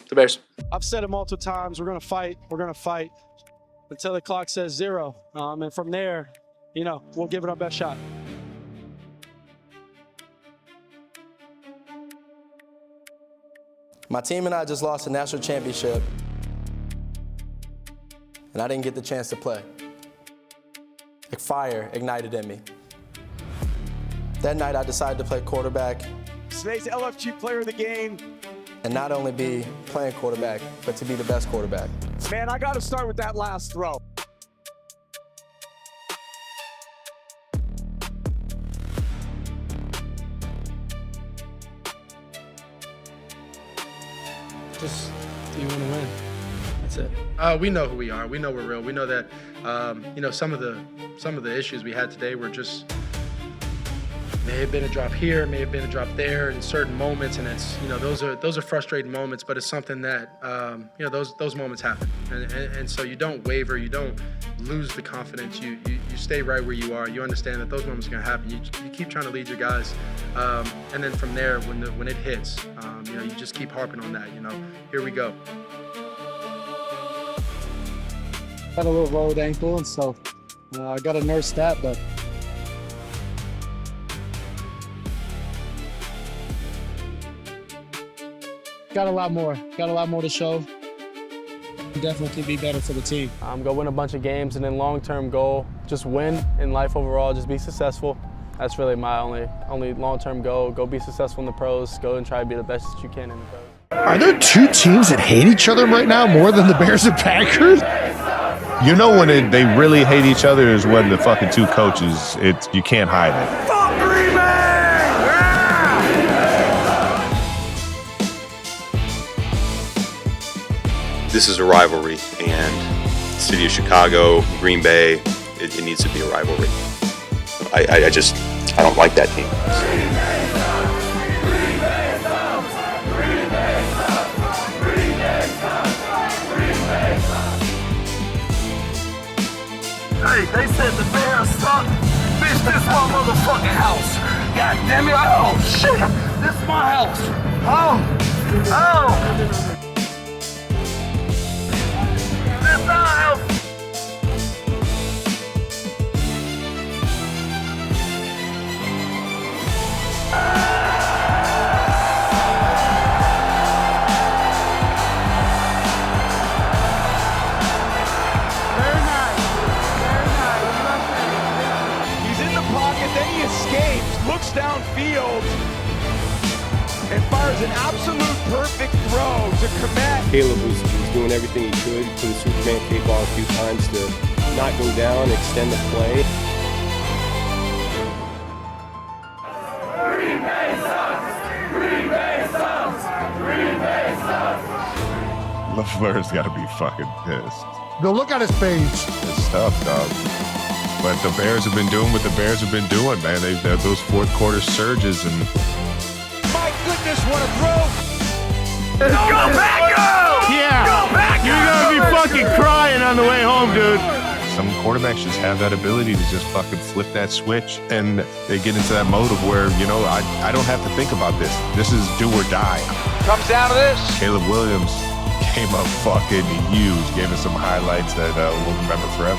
The Bears. I've said it multiple times. We're going to fight. We're going to fight until the clock says 0. And from there, we'll give it our best shot. My team and I just lost a national championship, and I didn't get the chance to play. Like fire ignited in me. That night, I decided to play quarterback. Today's LFG player of the game. And not only be playing quarterback, but to be the best quarterback. Man, I got to start with that last throw. Just, you want to win. That's it. We know who we are. We know we're real. We know that, some of the issues we had today were just, may have been a drop here, may have been a drop there in certain moments, and it's, those are frustrating moments, but it's something that, those moments happen. And so you don't waver, you don't lose the confidence, you stay right where you are. You understand that those moments are gonna happen. You keep trying to lead your guys, and then from there, when it hits, you just keep harping on that, here we go. Got a little rolled ankle, and so I got to nurse that, but got a lot more to show. Definitely can be better for the team. Go win a bunch of games, and then long-term goal, just win in life overall, just be successful. That's really my only long-term goal. Go be successful in the pros, go and try to be the best that you can in the pros. Are there two teams that hate each other right now more than the Bears and Packers? You know when they really hate each other is when the fucking two coaches, you can't hide it. Fuck Green Bay! Yeah! This is a rivalry, and the city of Chicago, Green Bay, it needs to be a rivalry. I don't like that team. Hey, they said the Bears suck. Bitch, this my motherfucking house. God damn it. Oh, shit. This is my house. Oh. This is our house. Then he escapes, looks downfield, and fires an absolute perfect throw to Komet. Caleb was doing everything he could, put a Superman cape on a few times to not go down, extend the play. Green Bay sucks! Green Bay sucks! Green Bay sucks! LaFleur's got to be fucking pissed. Go look at his page. It's tough, dog. But the Bears have been doing what the Bears have been doing, man. They've had those fourth quarter surges, and my goodness, what a throw! Go Packers! Yeah. Go Packers! You're gonna be fucking crying on the way home, dude. some quarterbacks just have that ability to just fucking flip that switch, and they get into that mode of where, you know, I don't have to think about this. This is do or die. Comes down to this. Caleb Williams came up fucking huge, gave us some highlights that we'll remember forever.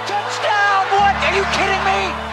Touchdown! What? Are you kidding me?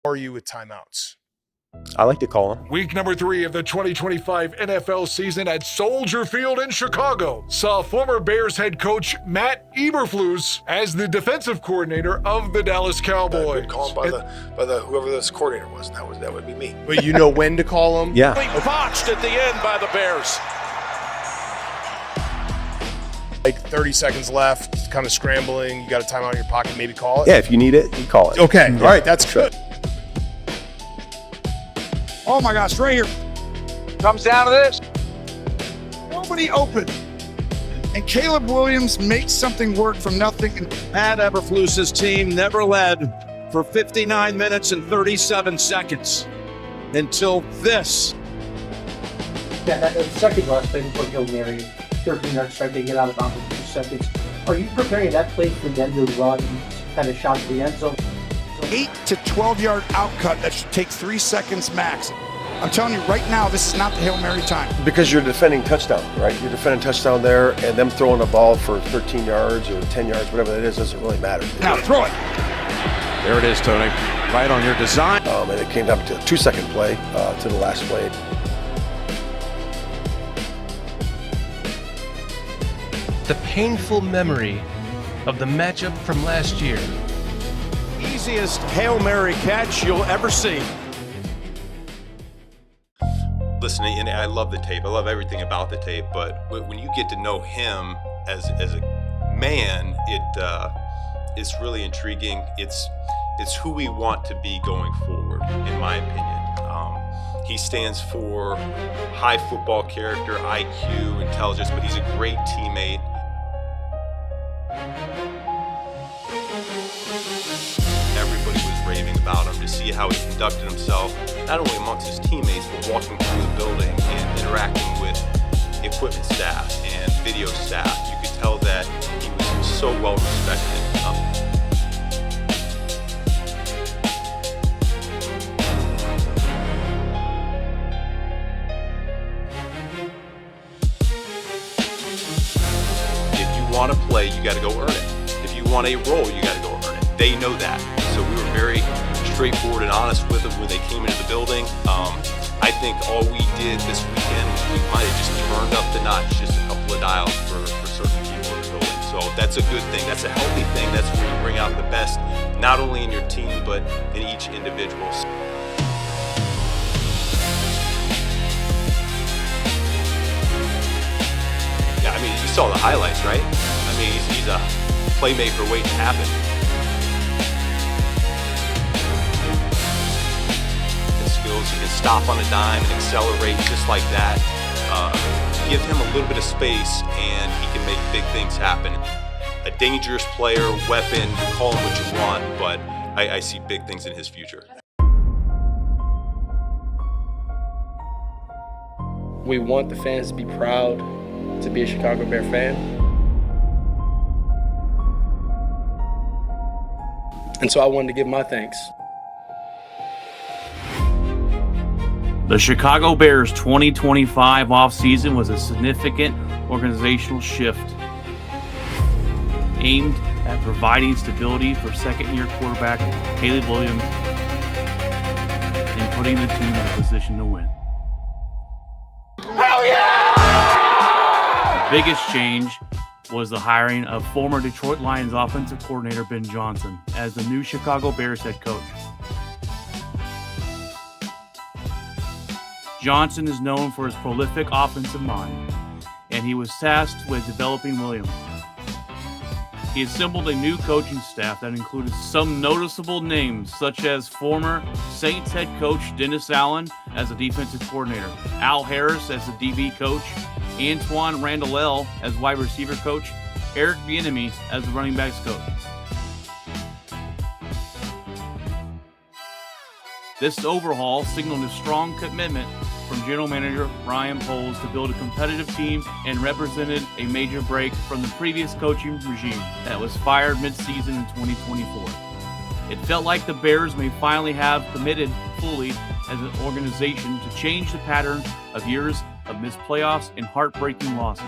are you with timeouts? I like to call him. Week number 3 of the 2025 NFL season at Soldier Field in Chicago saw former Bears head coach Matt Eberflus as the defensive coordinator of the Dallas Cowboys. Good call by the whoever this coordinator was. That would be me. But you know when to call him? Yeah. Botched at the end by the Bears. Like 30 seconds left, kind of scrambling. You got a timeout in your pocket, maybe call it? Yeah, if you need it, you call it. Okay, all right, that's good. Oh my gosh, right here. Comes down to this. Nobody open. And Caleb Williams makes something work from nothing. Matt Eberflus's team never led for 59 minutes and 37 seconds until this. Yeah, that second last play before Hail Mary, 13 yards strike, they get out of bounds in 2 seconds. Are you preparing that play for them to run kind of shot to the end zone? 8 to 12 yard outcut that should take 3 seconds max. I'm telling you right now, this is not the Hail Mary time. Because you're defending touchdown, right? You're defending touchdown there, and them throwing a ball for 13 yards or 10 yards, whatever that is, doesn't really matter. Now throw it. There it is, Tony. Right on your design. And it came down to a 2-second play to the last play. The painful memory of the matchup from last year. Easiest Hail Mary catch you'll ever see. Listen, and I love the tape. I love everything about the tape. But when you get to know him as a man, it's really intriguing. It's who we want to be going forward, in my opinion. He stands for high football character, IQ, intelligence, but he's a great teammate. Everybody was raving about him, to see how he conducted himself, not only amongst his teammates, but walking through the building and interacting with equipment staff and video staff. You could tell that he was so well respected. If you want to play, you got to go earn it. If you want a role, you got to go earn it. They know that. So we were very straightforward and honest with them when they came into the building. I think all we did this weekend, we might have just turned up the notch, just a couple of dials for certain people in the building. So that's a good thing. That's a healthy thing. That's where you bring out the best, not only in your team, but in each individual. Yeah, I mean, you saw the highlights, right? I mean, he's a playmaker waiting to happen. He can stop on a dime and accelerate just like that. Give him a little bit of space and he can make big things happen. A dangerous player, weapon, call him what you want, but I see big things in his future. We want the fans to be proud to be a Chicago Bear fan. And so I wanted to give my thanks. The Chicago Bears 2025 offseason was a significant organizational shift aimed at providing stability for second-year quarterback Caleb Williams and putting the team in a position to win. Hell yeah! The biggest change was the hiring of former Detroit Lions offensive coordinator Ben Johnson as the new Chicago Bears head coach. Johnson is known for his prolific offensive mind, and he was tasked with developing Williams. He assembled a new coaching staff that included some noticeable names, such as former Saints head coach Dennis Allen as the defensive coordinator, Al Harris as the DB coach, Antoine Randall as wide receiver coach, Eric Bieniemy as the running backs coach. This overhaul signaled a strong commitment from general manager Ryan Poles to build a competitive team and represented a major break from the previous coaching regime that was fired mid-season in 2024. It felt like the Bears may finally have committed fully as an organization to change the pattern of years of missed playoffs and heartbreaking losses.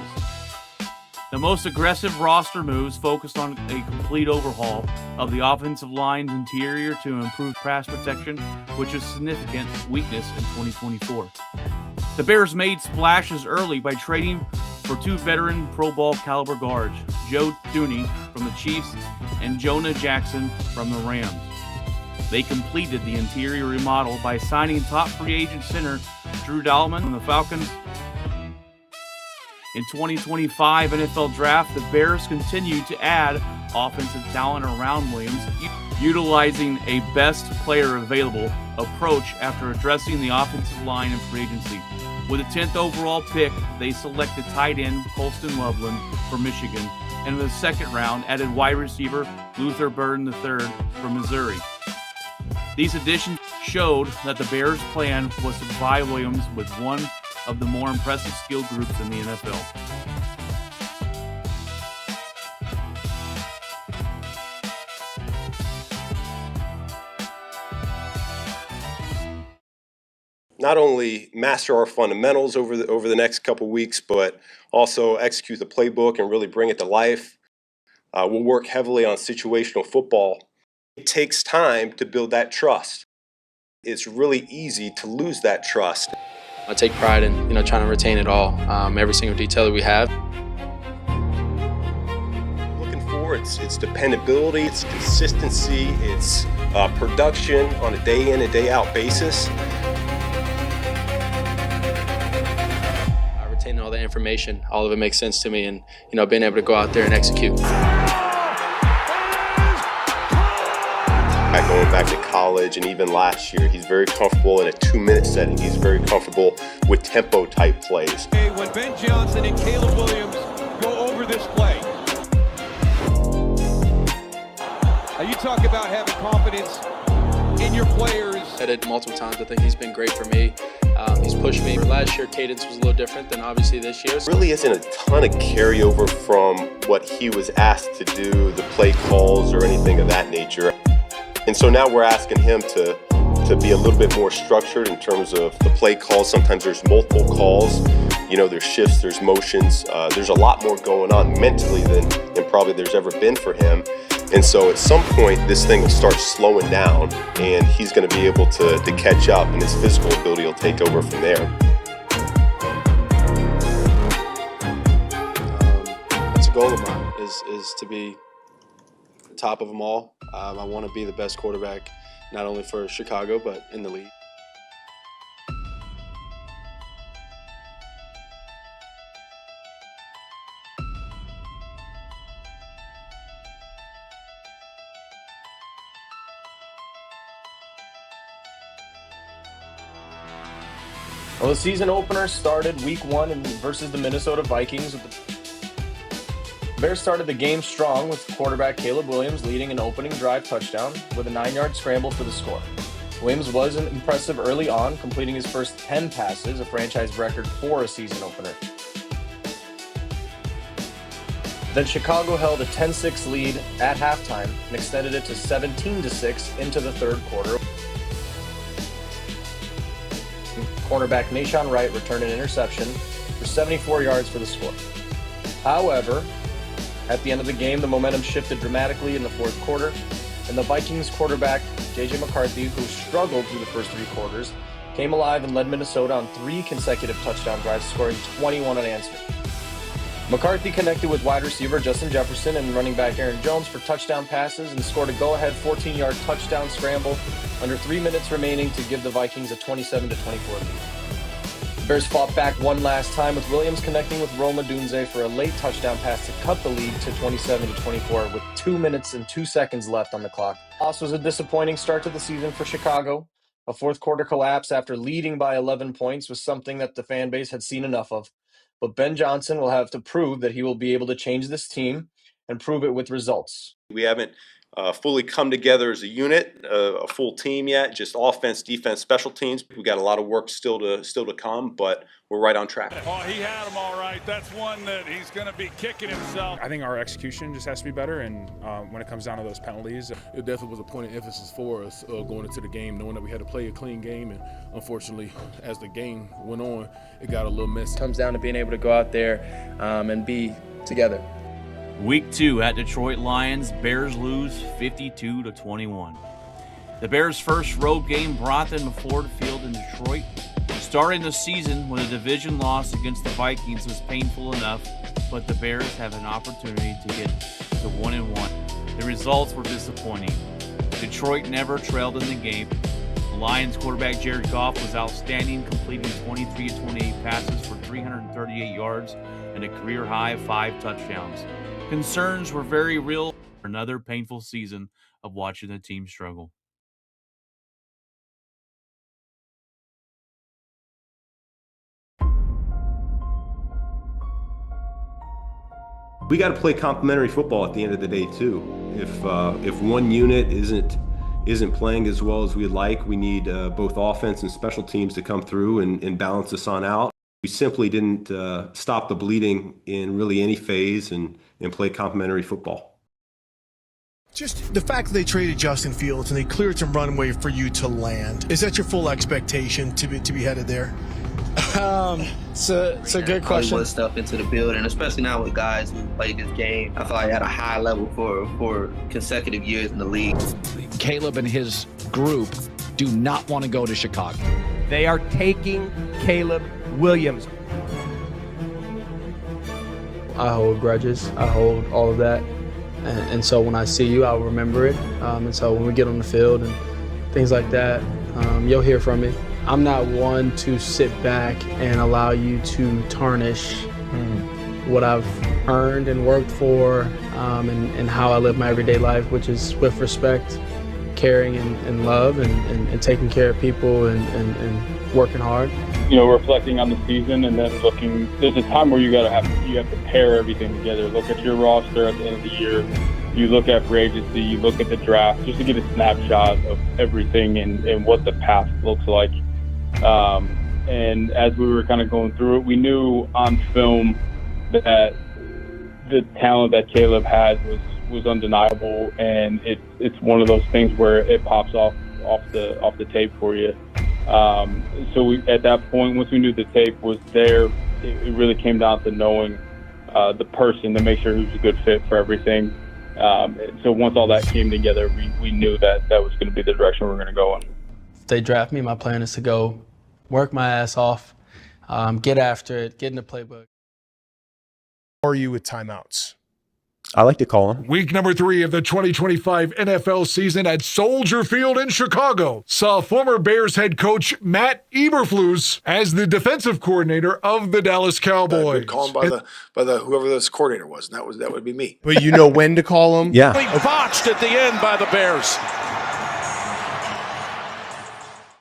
The most aggressive roster moves focused on a complete overhaul of the offensive line's interior to improve pass protection, which is a significant weakness in 2024. The Bears made splashes early by trading for two veteran Pro Bowl caliber guards, Joe Thuney from the Chiefs and Jonah Jackson from the Rams. They completed the interior remodel by signing top free agent center Drew Dalman from the Falcons. In 2025 NFL Draft, the Bears continue to add offensive talent around Williams, utilizing a best player available approach after addressing the offensive line in free agency. With the 10th overall pick, they selected tight end Colston Loveland from Michigan, and in the second round added wide receiver Luther Burden III from Missouri. These additions showed that the Bears' plan was to provide Williams with one of the more impressive skill groups in the NFL. Not only master our fundamentals over the next couple weeks, but also execute the playbook and really bring it to life. We'll work heavily on situational football. It takes time to build that trust. It's really easy to lose that trust. I take pride in trying to retain it all, every single detail that we have. Looking for it's dependability, it's consistency, it's production on a day in and day out basis. Retaining all the information, all of it makes sense to me, and being able to go out there and execute. Going back to college and even last year, he's very comfortable in a 2-minute setting. He's very comfortable with tempo type plays. When Ben Johnson and Caleb Williams go over this play, now you talk about having confidence in your players. I did multiple times. I think he's been great for me. He's pushed me. Last year, cadence was a little different than obviously this year. There really isn't a ton of carryover from what he was asked to do, the play calls or anything of that nature. And so now we're asking him to be a little bit more structured in terms of the play calls. Sometimes there's multiple calls, there's shifts, there's motions. There's a lot more going on mentally than probably there's ever been for him. And so at some point, this thing will start slowing down and he's going to be able to catch up, and his physical ability will take over from there. That's a goal of mine, is to be top of them all. I want to be the best quarterback, not only for Chicago, but in the league. Well, the season opener started week 1 versus the Minnesota Vikings. The Bears started the game strong with quarterback Caleb Williams leading an opening drive touchdown with a 9-yard scramble for the score. Williams was impressive early on, completing his first 10 passes, a franchise record for a season opener. Then Chicago held a 10-6 lead at halftime and extended it to 17-6 into the third quarter. Cornerback Nahshon Wright returned an interception for 74 yards for the score. However, at the end of the game, the momentum shifted dramatically in the fourth quarter, and the Vikings quarterback, J.J. McCarthy, who struggled through the first 3 quarters, came alive and led Minnesota on 3 consecutive touchdown drives, scoring 21 unanswered. McCarthy connected with wide receiver Justin Jefferson and running back Aaron Jones for touchdown passes and scored a go-ahead 14-yard touchdown scramble under 3 minutes remaining to give the Vikings a 27-24 lead. The Bears fought back one last time with Williams connecting with Rome Odunze for a late touchdown pass to cut the lead to 27-24 with 2 minutes and 2 seconds left on the clock. Loss was a disappointing start to the season for Chicago. A fourth quarter collapse after leading by 11 points was something that the fan base had seen enough of. But Ben Johnson will have to prove that he will be able to change this team and prove it with results. We haven't fully come together as a unit, a full team yet, just offense, defense, special teams. We got a lot of work still to come, but we're right on track. Oh, he had him all right. That's one that he's going to be kicking himself. I think our execution just has to be better, and when it comes down to those penalties, it definitely was a point of emphasis for us going into the game, knowing that we had to play a clean game, and unfortunately, as the game went on, it got a little messy. It comes down to being able to go out there and be together. Week 2 at Detroit Lions, Bears lose 52-21. The Bears' first road game brought them to Ford Field in Detroit. Starting the season with a division loss against the Vikings was painful enough, but the Bears have an opportunity to get to 1-1. The results were disappointing. Detroit never trailed in the game. The Lions quarterback Jared Goff was outstanding, completing 23 of 28 passes for 338 yards and a career-high 5 touchdowns. Concerns were very real for another painful season of watching the team struggle. We got to play complementary football at the end of the day too. If one unit isn't playing as well as we'd like, we need both offense and special teams to come through and balance us on out. We simply didn't stop the bleeding in really any phase and play complementary football. Just the fact that they traded Justin Fields and they cleared some runway for you to land, is that your full expectation to be headed there? It's a good question. Stuff into the building, especially now with guys who played this game. I feel like at a high level for consecutive years in the league. Caleb and his group do not want to go to Chicago. They are taking Caleb Williams. I hold grudges. I hold all of that. And so when I see you, I'll remember it. And so when we get on the field and things like that, you'll hear from me. I'm not one to sit back and allow you to tarnish what I've earned and worked for, and how I live my everyday life, which is with respect, caring and love, and taking care of people and working hard. You know, reflecting on the season and then looking, there's a time where you have to pair everything together. Look at your roster at the end of the year. You look at free agency, you look at the draft, just to get a snapshot of everything and what the path looks like. And as we were kind of going through it, we knew on film that the talent that Caleb had was undeniable, and it's one of those things where it pops off the tape for you. So we, at that point, once we knew the tape was there, it really came down to knowing the person to make sure he was a good fit for everything. So once all that came together, we knew that was going to be the direction we were going to go in. If they draft me, my plan is to go work my ass off, get after it, get in the playbook. How are you with timeouts? I like to call them. Week number 3 of the 2025 NFL season at Soldier Field in Chicago saw former Bears head coach Matt Eberflus as the defensive coordinator of the Dallas Cowboys. Call him by the whoever this coordinator was, and that would be me. But you know when to call him? Yeah. Botched at the end by the Bears.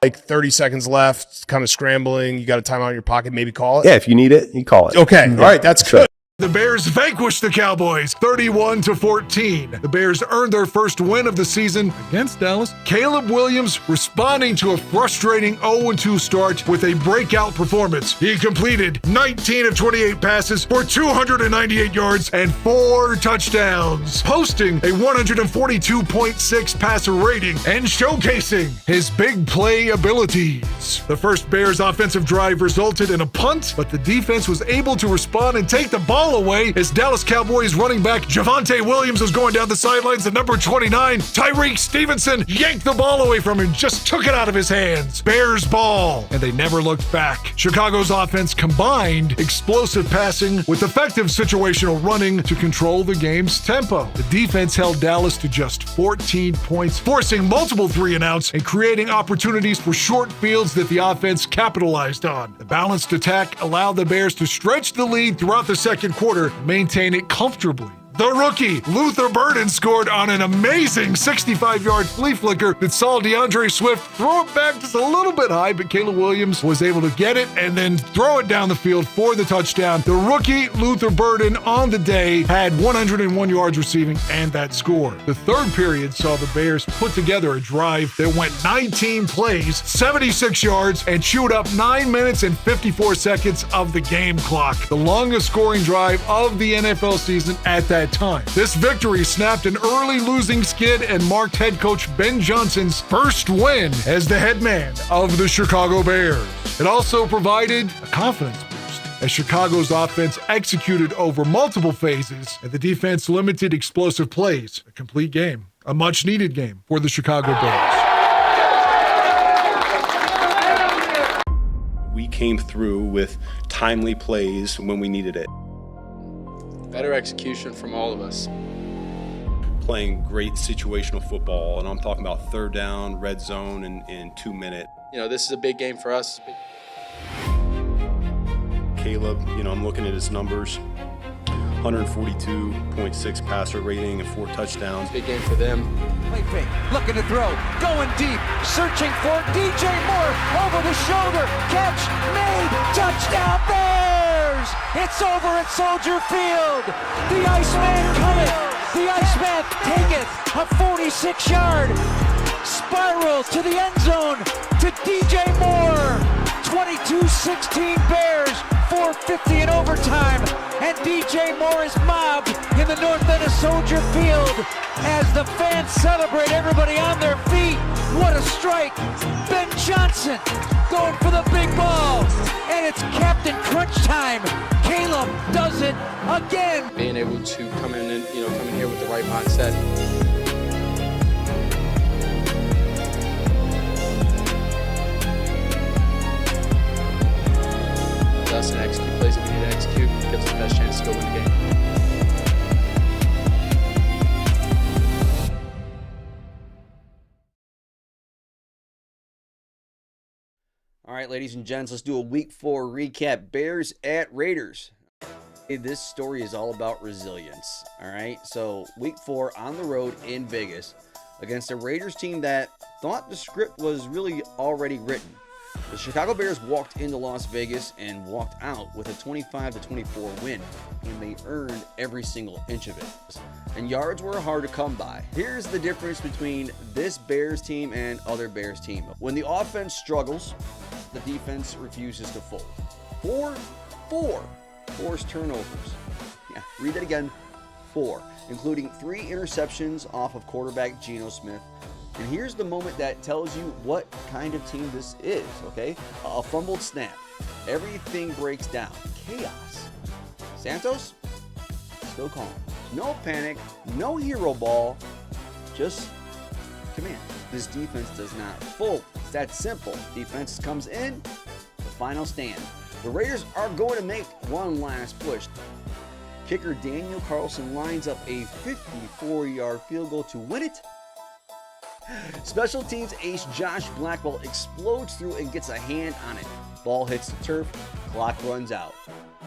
Like 30 seconds left, kind of scrambling. You got a timeout in your pocket, maybe call it? Yeah, if you need it, you call it. Okay, all right, that's good. The Bears vanquished the Cowboys 31-14. The Bears earned their first win of the season against Dallas. Caleb Williams responding to a frustrating 0-2 start with a breakout performance. He completed 19 of 28 passes for 298 yards and 4 touchdowns, posting a 142.6 passer rating and showcasing his big play abilities. The first Bears offensive drive resulted in a punt, but the defense was able to respond and take the ball away as Dallas Cowboys running back Javonte Williams was going down the sidelines at number 29. Tyreek Stevenson yanked the ball away from him, just took it out of his hands. Bears ball, and they never looked back. Chicago's offense combined explosive passing with effective situational running to control the game's tempo. The defense held Dallas to just 14 points, forcing multiple 3-and-outs and creating opportunities for short fields that the offense capitalized on. The balanced attack allowed the Bears to stretch the lead throughout the second quarter, maintain it comfortably. The rookie, Luther Burden, scored on an amazing 65-yard flea flicker that saw DeAndre Swift throw it back just a little bit high, but Caleb Williams was able to get it and then throw it down the field for the touchdown. The rookie, Luther Burden, on the day had 101 yards receiving and that score. The third period saw the Bears put together a drive that went 19 plays, 76 yards, and chewed up 9 minutes and 54 seconds of the game clock. The longest scoring drive of the NFL season at that time. This victory snapped an early losing skid and marked head coach Ben Johnson's first win as the head man of the Chicago Bears. It also provided a confidence boost as Chicago's offense executed over multiple phases and the defense limited explosive plays. A complete game, a much-needed game for the Chicago Bears. We came through with timely plays when we needed it. Better execution from all of us. Playing great situational football, and I'm talking about third down, red zone, and 2 minute. You know, this is a big game for us. Caleb, I'm looking at his numbers. 142.6 passer rating and 4 touchdowns. Big game for them. Play fake, looking to throw, going deep, searching for DJ Moore, over the shoulder, catch, made, touchdown Bears! It's over at Soldier Field. The Iceman cometh, the Iceman taketh a 46-yard spiral to the end zone to DJ Moore. 22-16 Bears, 4:50 in overtime, and DJ Moore is mobbed in the north end of Soldier Field as the fans celebrate, everybody on their feet. What a strike! Ben Johnson going for the big ball, and it's Captain Crunch time. Caleb does it again. Being able to come in here with the right mindset. Us and execute plays that we need to execute gives us the best chance to go win the game. All right, ladies and gents, let's do a Week 4 recap. Bears at Raiders. This story is all about resilience. All right, so Week 4 on the road in Vegas against a Raiders team that thought the script was really already written. The Chicago Bears walked into Las Vegas and walked out with a 25-24 win, and they earned every single inch of it. And yards were hard to come by. Here's the difference between this Bears team and other Bears team. When the offense struggles, the defense refuses to fold. Four forced turnovers. Yeah, read that again. 4, including 3 interceptions off of quarterback Geno Smith. And here's the moment that tells you what kind of team this is, okay? A fumbled snap. Everything breaks down. Chaos. Santos? Still calm. No panic. No hero ball. Just command. This defense does not fold. It's that simple. Defense comes in. The final stand. The Raiders are going to make one last push. Kicker Daniel Carlson lines up a 54-yard field goal to win it. Special teams ace Josh Blackwell explodes through and gets a hand on it. Ball hits the turf. Clock runs out.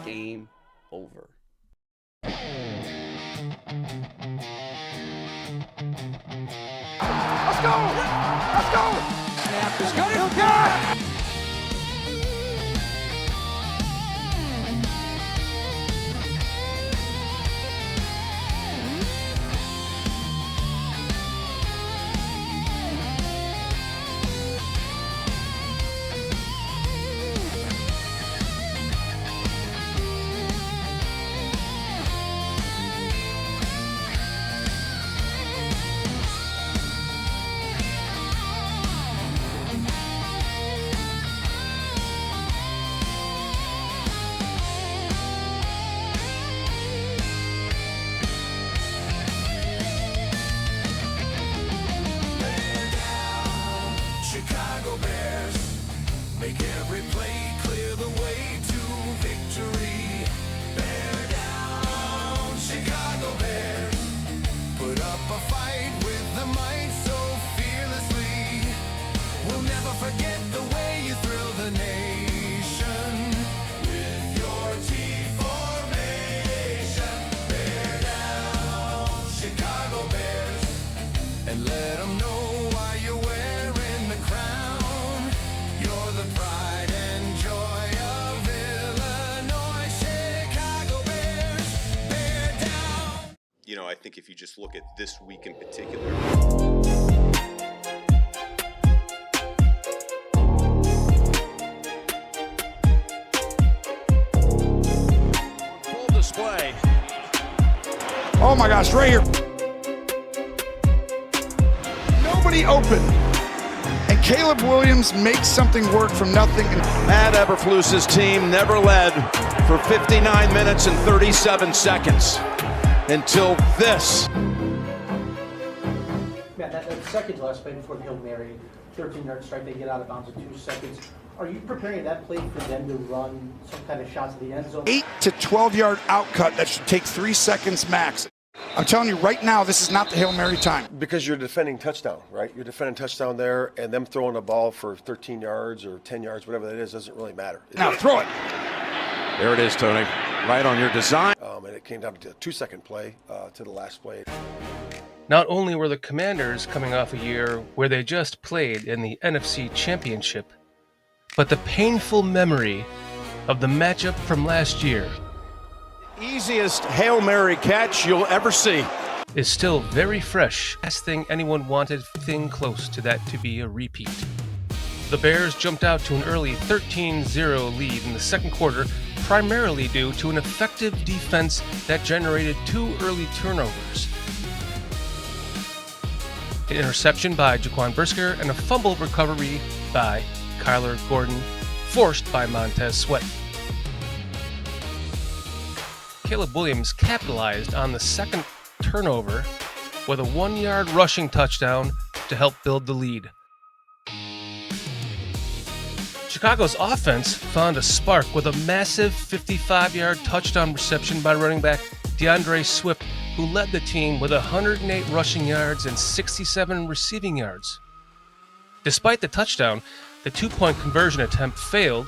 Game over. Let's go! Let's go! Snap is good. Chicago Bears make every play clear the way to victory. Bear down, Chicago Bears. Put up a fight with the might so fearlessly. We'll never forget the way you thrill the nation with your T formation. Bear down, Chicago Bears, and let them know why you're wearing the crown. You're the pride and joy of Illinois. Chicago Bears, bear down. I think if you just look at this week in particular. Full display. Oh my gosh, right here. Nobody open. And Caleb Williams makes something work from nothing. Matt Eberflus's team never led for 59 minutes and 37 seconds until this. Yeah, that second to last play before the Hail Mary, 13-yard strike, they get out of bounds in 2 seconds. Are you preparing that play for them to run some kind of shots to the end zone? 8 to 12-yard outcut that should take 3 seconds max. I'm telling you right now, this is not the Hail Mary time. Because you're defending touchdown, right? You're defending touchdown there, and them throwing a ball for 13 yards or 10 yards, whatever that is, doesn't really matter. Now throw it. There it is, Tony. Right on your design. And it came down to a 2-second play to the last play. Not only were the Commanders coming off a year where they just played in the NFC Championship, but the painful memory of the matchup from last year, Easiest Hail Mary catch you'll ever see, is still very fresh. Last thing anyone wanted, thing close to that to be a repeat. The Bears jumped out to an early 13-0 lead in the second quarter, primarily due to an effective defense that generated 2 early turnovers. An interception by Jaquan Brisker and a fumble recovery by Kyler Gordon, forced by Montez Sweat. Caleb Williams capitalized on the second turnover with a 1-yard rushing touchdown to help build the lead. Chicago's offense found a spark with a massive 55-yard touchdown reception by running back DeAndre Swift, who led the team with 108 rushing yards and 67 receiving yards. Despite the touchdown, the 2-point conversion attempt failed,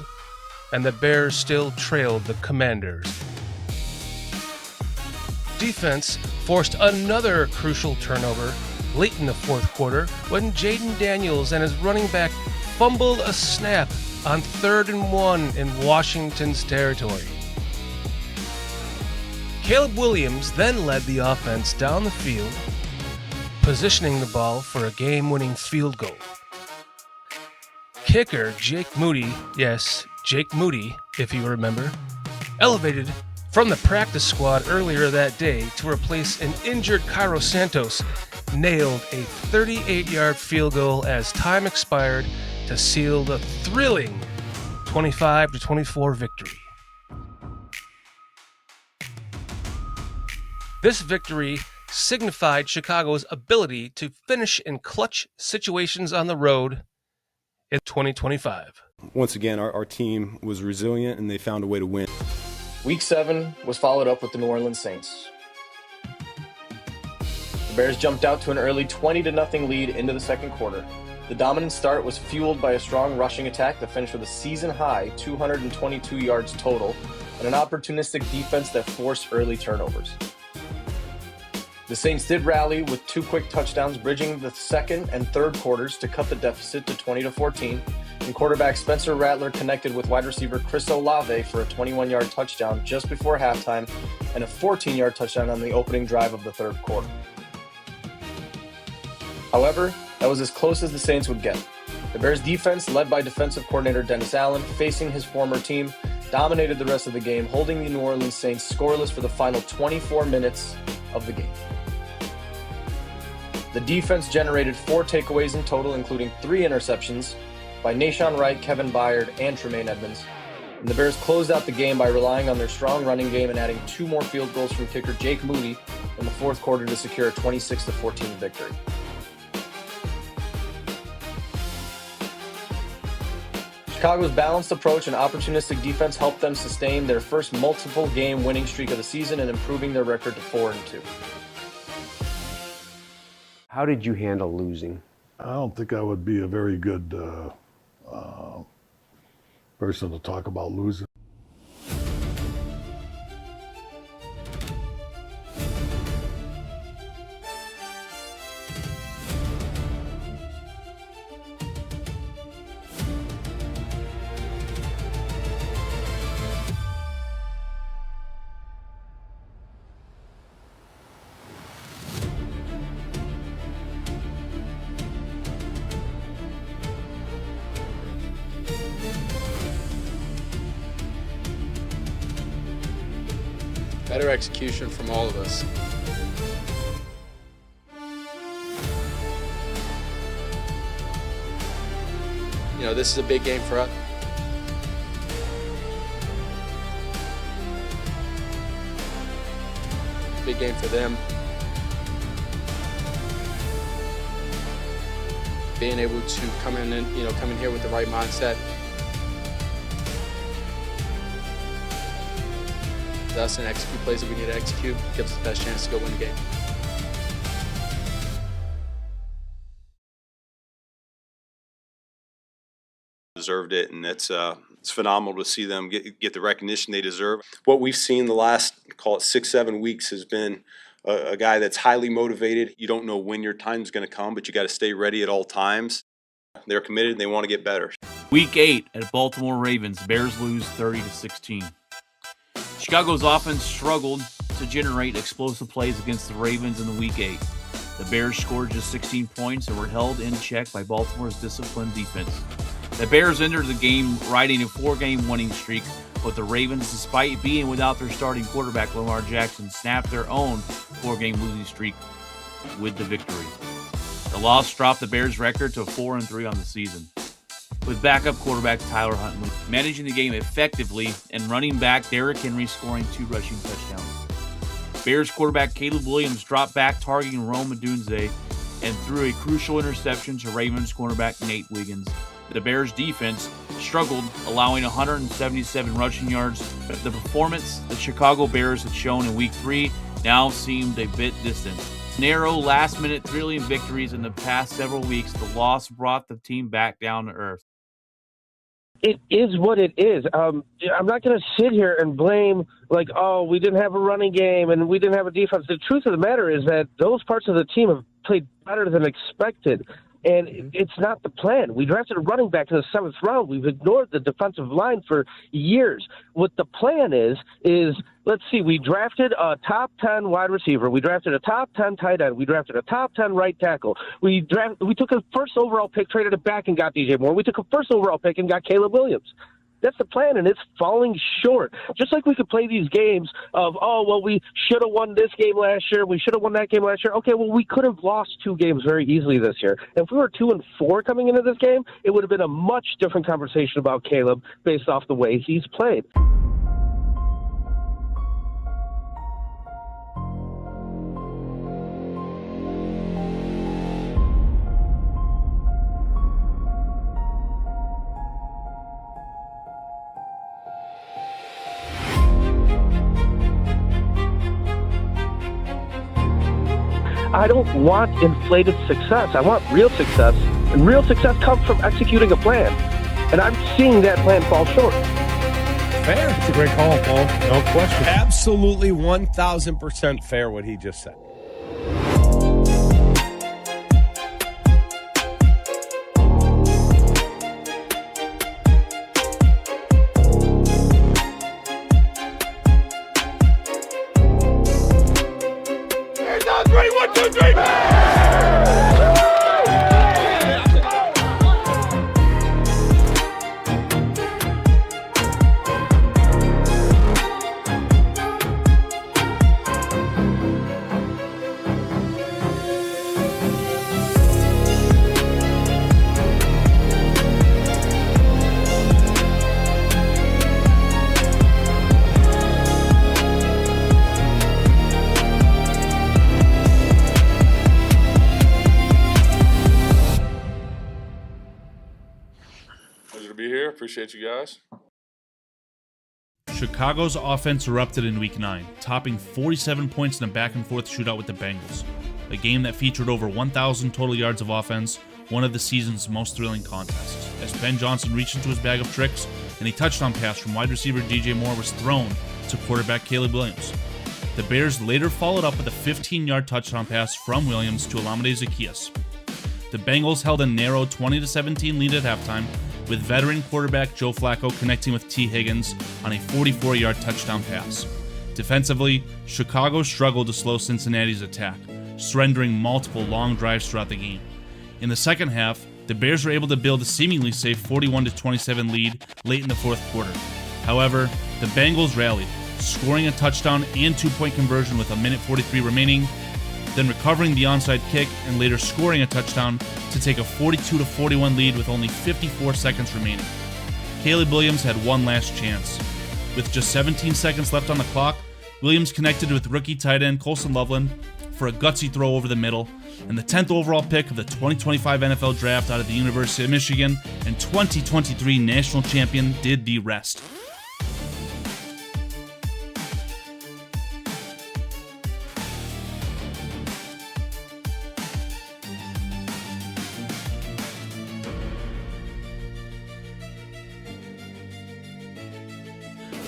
and the Bears still trailed the Commanders. Defense forced another crucial turnover late in the fourth quarter when Jaden Daniels and his running back fumbled a snap on 3rd and 1 in Washington's territory. Caleb Williams then led the offense down the field, positioning the ball for a game-winning field goal. Kicker Jake Moody, yes, Jake Moody, if you remember, elevated from the practice squad earlier that day to replace an injured Cairo Santos, nailed a 38-yard field goal as time expired to seal the thrilling 25-24 victory. This victory signified Chicago's ability to finish in clutch situations on the road in 2025. Once again, our team was resilient and they found a way to win. Week 7 was followed up with the New Orleans Saints. The Bears jumped out to an early 20-0 lead into the second quarter. The dominant start was fueled by a strong rushing attack that finished with a season-high 222 yards total and an opportunistic defense that forced early turnovers. The Saints did rally with 2 quick touchdowns, bridging the second and third quarters to cut the deficit to 20-14, and quarterback Spencer Rattler connected with wide receiver Chris Olave for a 21-yard touchdown just before halftime and a 14-yard touchdown on the opening drive of the third quarter. However, that was as close as the Saints would get. The Bears defense, led by defensive coordinator Dennis Allen, facing his former team, dominated the rest of the game, holding the New Orleans Saints scoreless for the final 24 minutes of the game. The defense generated 4 takeaways in total, including 3 interceptions by Nashawn Wright, Kevin Byard, and Tremaine Edmonds. And the Bears closed out the game by relying on their strong running game and adding 2 more field goals from kicker Jake Moody in the fourth quarter to secure a 26-14 victory. Chicago's balanced approach and opportunistic defense helped them sustain their first multiple game winning streak of the season and improving their record to 4-2. How did you handle losing? I don't think I would be a very good person to talk about losing. Better execution from all of us. this is a big game for us. Big game for them. Being able to come in and, come in here with the right mindset. Us and execute plays that we need to execute gives us the best chance to go win the game. Deserved it, and it's phenomenal to see them get the recognition they deserve. What we've seen the last, call it 6-7 weeks, has been a guy that's highly motivated. You don't know when your time's going to come, but you got to stay ready at all times. They're committed and they want to get better. Week 8 at Baltimore Ravens, Bears lose 30-16. Chicago's offense struggled to generate explosive plays against the Ravens in the Week 8. The Bears scored just 16 points and were held in check by Baltimore's disciplined defense. The Bears entered the game riding a 4-game winning streak, but the Ravens, despite being without their starting quarterback Lamar Jackson, snapped their own 4-game losing streak with the victory. The loss dropped the Bears' record to 4-3 on the season, with backup quarterback Tyler Huntley managing the game effectively and running back Derrick Henry scoring 2 rushing touchdowns. Bears quarterback Caleb Williams dropped back targeting Rome Odunze and threw a crucial interception to Ravens cornerback Nate Wiggins. The Bears defense struggled, allowing 177 rushing yards. The performance the Chicago Bears had shown in Week 3 now seemed a bit distant. Narrow last-minute thrilling victories in the past several weeks, the loss brought the team back down to earth. It is what it is. I'm not going to sit here and blame, we didn't have a running game and we didn't have a defense. The truth of the matter is that those parts of the team have played better than expected. And it's not the plan. We drafted a running back in the 7th round. We've ignored the defensive line for years. What the plan is let's see, we drafted a top 10 wide receiver. We drafted a top 10 tight end. We drafted a top 10 right tackle. We took a first overall pick, traded it back, and got DJ Moore. We took a first overall pick and got Caleb Williams. That's the plan, and it's falling short. Just like we could play these games of, we should have won this game last year, we should have won that game last year. Okay, well, we could have lost 2 games very easily this year. And if we were 2-4 coming into this game, it would have been a much different conversation about Caleb based off the way he's played. I don't want inflated success. I want real success. And real success comes from executing a plan. And I'm seeing that plan fall short. Fair. It's a great call, Paul. No question. Absolutely 1,000% fair what he just said. Appreciate you guys. Chicago's offense erupted in Week 9, topping 47 points in a back-and-forth shootout with the Bengals. A game that featured over 1,000 total yards of offense, one of the season's most thrilling contests, as Ben Johnson reached into his bag of tricks and a touchdown pass from wide receiver DJ Moore was thrown to quarterback Caleb Williams. The Bears later followed up with a 15-yard touchdown pass from Williams to Olamide Zaccheaus. The Bengals held a narrow 20-17 lead at halftime, with veteran quarterback Joe Flacco connecting with T. Higgins on a 44-yard touchdown pass. Defensively, Chicago struggled to slow Cincinnati's attack, surrendering multiple long drives throughout the game. In the second half, the Bears were able to build a seemingly safe 41-27 lead late in the fourth quarter. However, the Bengals rallied, scoring a touchdown and 2-point conversion with 1:43 remaining. then recovering the onside kick and later scoring a touchdown to take a 42-41 lead with only 54 seconds remaining. Caleb Williams had one last chance. With just 17 seconds left on the clock, Williams connected with rookie tight end Colson Loveland for a gutsy throw over the middle, and the 10th overall pick of the 2025 NFL Draft out of the University of Michigan and 2023 national champion did the rest.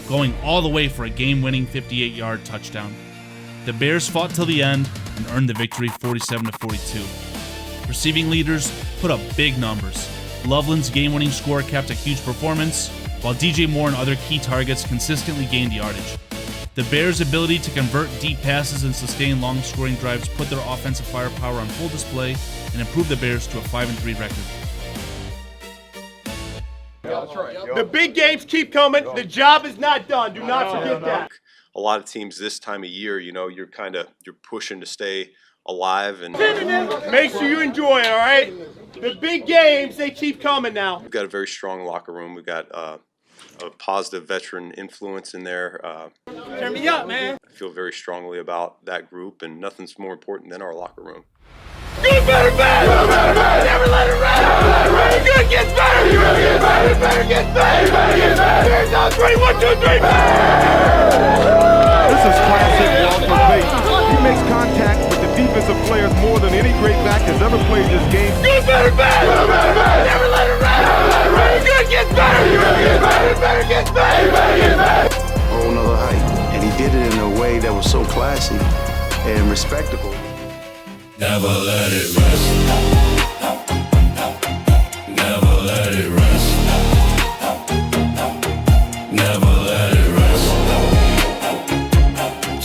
Going all the way for a game-winning 58-yard touchdown. The Bears fought till the end and earned the victory 47-42. Receiving leaders put up big numbers. Loveland's game-winning score capped a huge performance, while DJ Moore and other key targets consistently gained yardage. The Bears' ability to convert deep passes and sustain long scoring drives put their offensive firepower on full display and improved the Bears to a 5-3 record. The big games keep coming. The job is not done. Do not forget that. A lot of teams this time of year, you're pushing to stay alive, and make sure you enjoy it, all right? The big games, they keep coming now. We've got a very strong locker room. We've got a positive veteran influence in there. Turn me up, man. I feel very strongly about that group, and nothing's more important than our locker room. Good, better, bad. Good, better, bad. Never let it rest. Good gets better. Good gets better. Better gets better. Better gets better. Bears on 3, 1, 2, 3. This is classic Walter Payton. He makes contact with the defensive players more than any great back has ever played this game. Good, better, bad. Good, better, bad. Never let it rest. Good gets better. Good gets better. Better gets better. Better gets better. Whole nother height. And he did it in a way that was so classy and respectable. Never let it rest. Never let it rest. Never let it rest.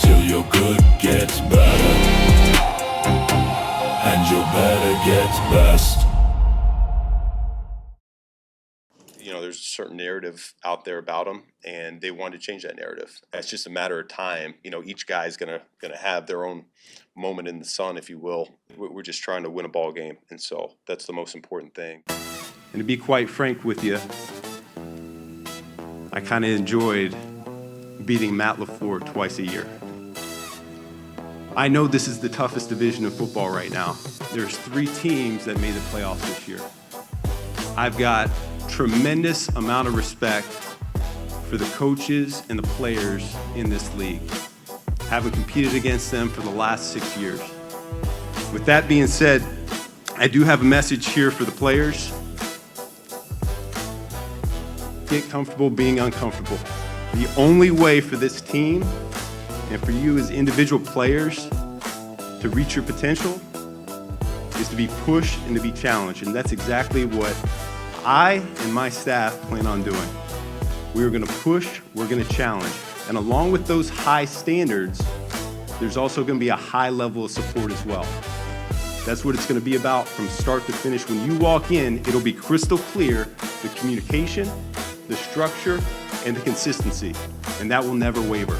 Till your good gets better. And your better gets best. There's a certain narrative out there about them, and they want to change that narrative. It's just a matter of time. Each guy's gonna have their own moment in the sun, if you will. We're just trying to win a ball game, and so that's the most important thing. And to be quite frank with you, I kind of enjoyed beating Matt LaFleur twice a year. I know this is the toughest division of football right now. There's 3 teams that made the playoffs this year. I've got tremendous amount of respect for the coaches and the players in this league, having competed against them for the last 6 years. With that being said, I do have a message here for the players. Get comfortable being uncomfortable. The only way for this team and for you as individual players to reach your potential is to be pushed and to be challenged, and that's exactly what I and my staff plan on doing. We're going to push, we're going to challenge. And along with those high standards, there's also going to be a high level of support as well. That's what it's going to be about from start to finish. When you walk in, it'll be crystal clear, the communication, the structure, and the consistency. And that will never waver.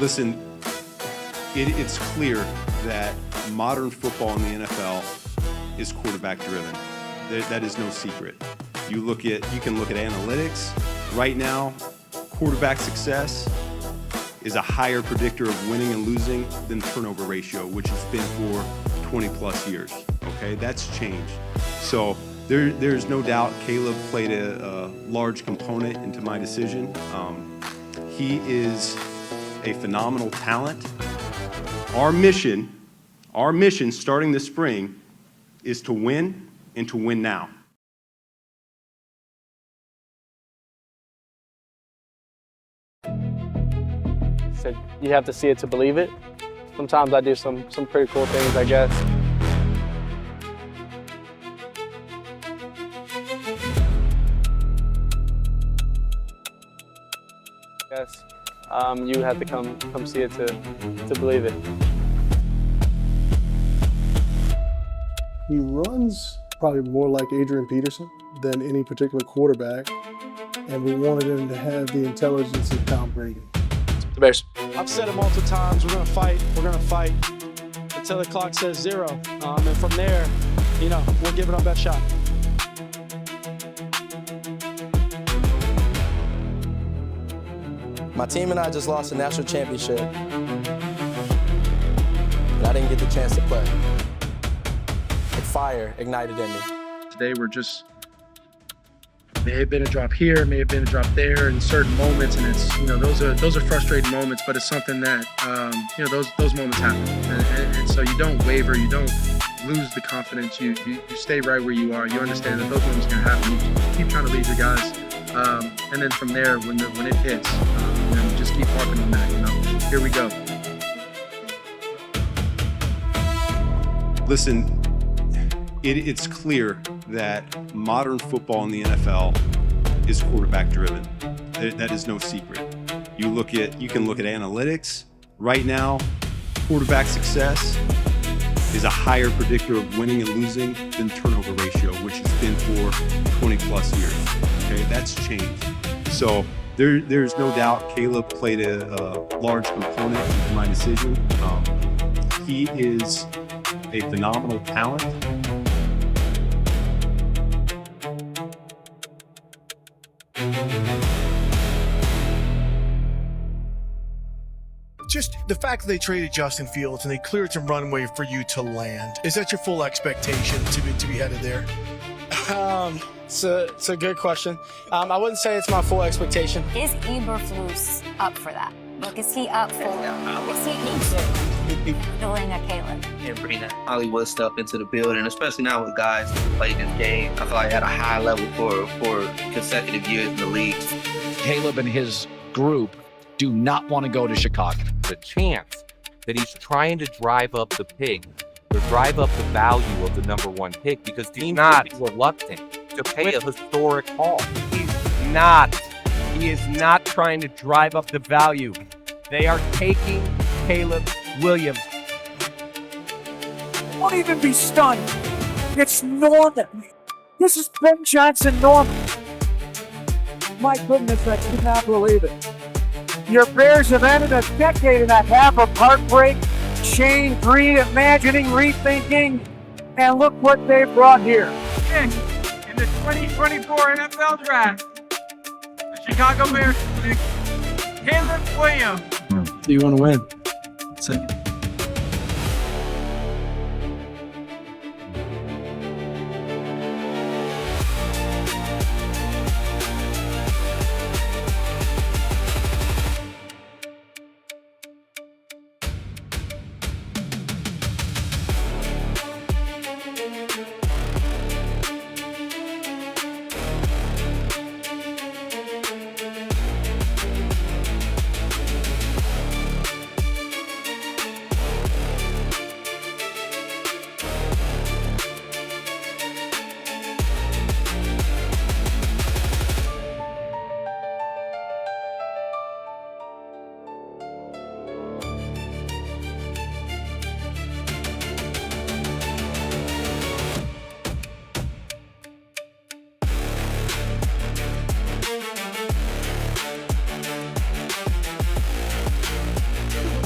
Listen, it's clear that modern football in the NFL is quarterback driven. That is no secret. You can look at analytics. Right now, quarterback success is a higher predictor of winning and losing than turnover ratio, which has been for 20 plus years. Okay, that's changed. So there's no doubt Caleb played a large component into my decision. He is a phenomenal talent. Our mission starting this spring is to win and to win now. Said you have to see it to believe it. Sometimes I do some pretty cool things, I guess. You have to come see it to believe it. He runs probably more like Adrian Peterson than any particular quarterback, and we wanted him to have the intelligence of Tom Brady. The Bears. I've said it multiple times, we're going to fight. The until the clock says 0. And from there, we'll give it our best shot. My team and I just lost a national championship, and I didn't get the chance to play. The fire ignited in me. Today may have been a drop here, may have been a drop there in certain moments, and it's those are frustrating moments, but it's something that those moments happen, and so you don't waver, you don't lose the confidence, you stay right where you are. You understand that those moments can happen. You keep trying to lead your guys, and then from there, when it hits, you just keep harping on that. Here we go. Listen, it's clear that modern football in the NFL is quarterback driven. That is no secret. You can look at analytics. Right now, quarterback success is a higher predictor of winning and losing than turnover ratio, which has been for 20 plus years. Okay, that's changed. So there's no doubt Caleb played a large component in my decision. He is a phenomenal talent. Just the fact that they traded Justin Fields and they cleared some runway for you to land, is that your full expectation to be headed there? It's a good question. I wouldn't say it's my full expectation. Is Eberflus up for that? Like, is he up for handling a Caleb? And bring that Hollywood stuff into the building, especially now with guys who play this game. I feel like at a high level for consecutive years in the league. Caleb and his group do not want to go to Chicago. The chance that he's trying to drive up the pick or drive up the value of the #1 pick because teams are reluctant to pay a historic haul. He is not trying to drive up the value. They are taking Caleb Williams. Don't even be stunned. It's Norman. This is Ben Johnson Norman. My goodness, I cannot believe it. Your Bears have ended a decade and a half of heartbreak, shame, greed, imagining, rethinking, and look what they brought here. In the 2024 NFL Draft, the Chicago Bears pick Caleb Williams. Do you want to win? Second.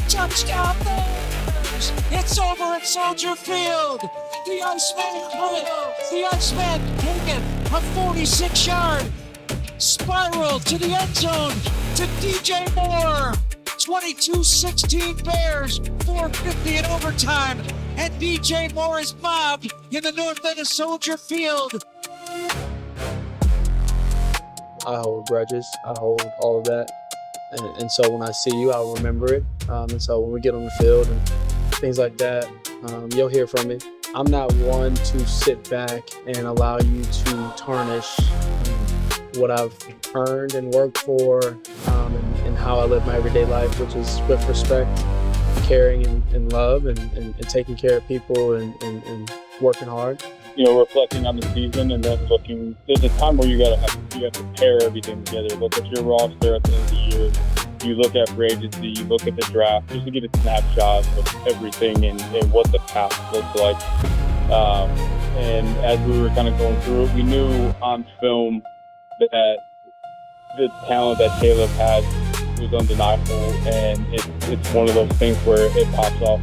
Touchdown Bears! It's over at Soldier Field. The Iceman taken a 46-yard spiral to the end zone to DJ Moore. 22-16 Bears, 4:50 in overtime, and DJ Moore is mobbed in the north end of Soldier Field. I hold grudges. I hold all of that. And so when I see you, I'll remember it. And so when we get on the field and things like that, you'll hear from me. I'm not one to sit back and allow you to tarnish what I've earned and worked for, and how I live my everyday life, which is with respect, caring and love, and taking care of people and working hard. Reflecting on the season and then looking, there's a time where you got to pair everything together. Look at your roster at the end of the year. You look at free agency, you look at the draft, just to get a snapshot of everything and what the path looks like. And as we were kind of going through it, we knew on film that the talent that Caleb had was undeniable, and it's one of those things where it pops off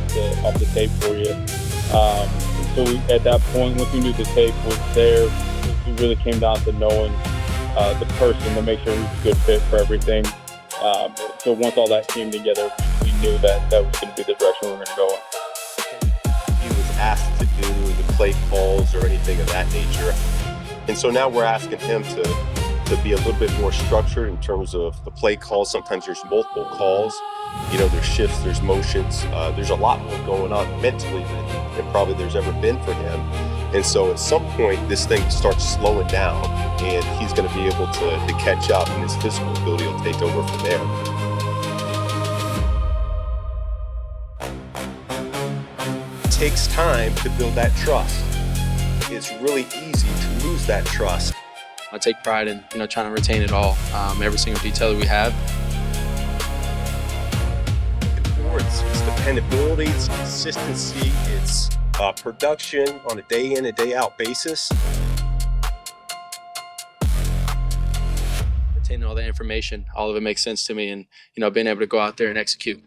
the tape for you. So at that point, once we knew the tape was there, it really came down to knowing the person to make sure he was a good fit for everything. So once all that came together, we knew that was going to be the direction we were going to go in. He was asked to do the play calls or anything of that nature. And so now we're asking him to be a little bit more structured in terms of the play calls. Sometimes there's multiple calls. You know, there's shifts, there's motions. There's a lot more going on mentally than probably there's ever been for him. And so at some point, this thing starts slowing down, and he's going to be able to catch up, and his physical ability will take over from there. It takes time to build that trust. It's really easy to lose that trust. I take pride in, trying to retain it all, every single detail that we have. It's dependability, it's consistency, it's production on a day in and day out basis. Retaining all that information, all of it makes sense to me, and being able to go out there and execute.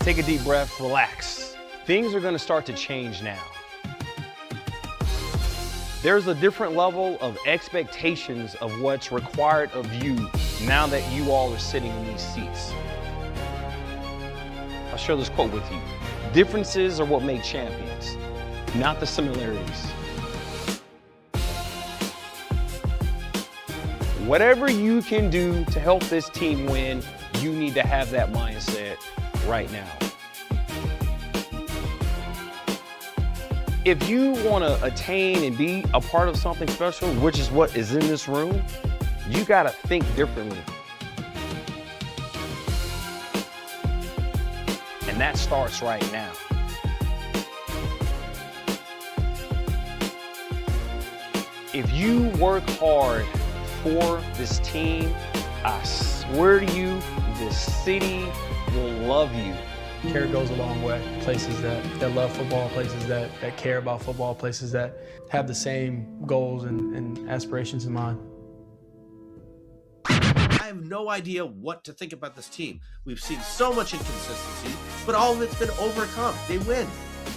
Take a deep breath, relax. Things are going to start to change now. There's a different level of expectations of what's required of you now that you all are sitting in these seats. I'll share this quote with you. Differences are what make champions, not the similarities. Whatever you can do to help this team win, you need to have that mindset right now. If you want to attain and be a part of something special, which is what is in this room, you got to think differently. And that starts right now. If you work hard for this team, I swear to you, this city will love you. Care goes a long way. Places that love football, places that care about football, places that have the same goals and aspirations in mind. I have no idea what to think about this team. We've seen so much inconsistency, but all of it's been overcome. They win.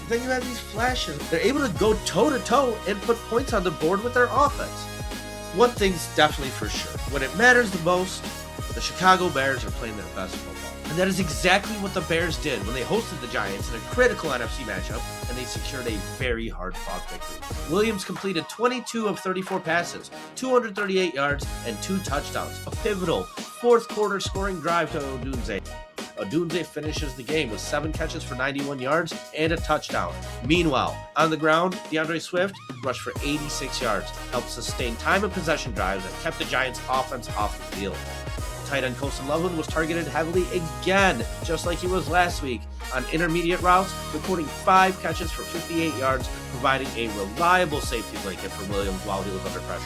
Then you have these flashes. They're able to go toe-to-toe and put points on the board with their offense. One thing's definitely for sure. When it matters the most, the Chicago Bears are playing their best football. And that is exactly what the Bears did when they hosted the Giants in a critical NFC matchup, and they secured a very hard-fought victory. Williams completed 22 of 34 passes, 238 yards, and 2 touchdowns. A pivotal fourth-quarter scoring drive to Odunze. Odunze finishes the game with 7 catches for 91 yards and a touchdown. Meanwhile, on the ground, DeAndre Swift rushed for 86 yards, helped sustain time of possession drives that kept the Giants' offense off the field. Tight end Colston Loveland was targeted heavily again, just like he was last week, on intermediate routes, recording 5 catches for 58 yards, providing a reliable safety blanket for Williams while he was under pressure.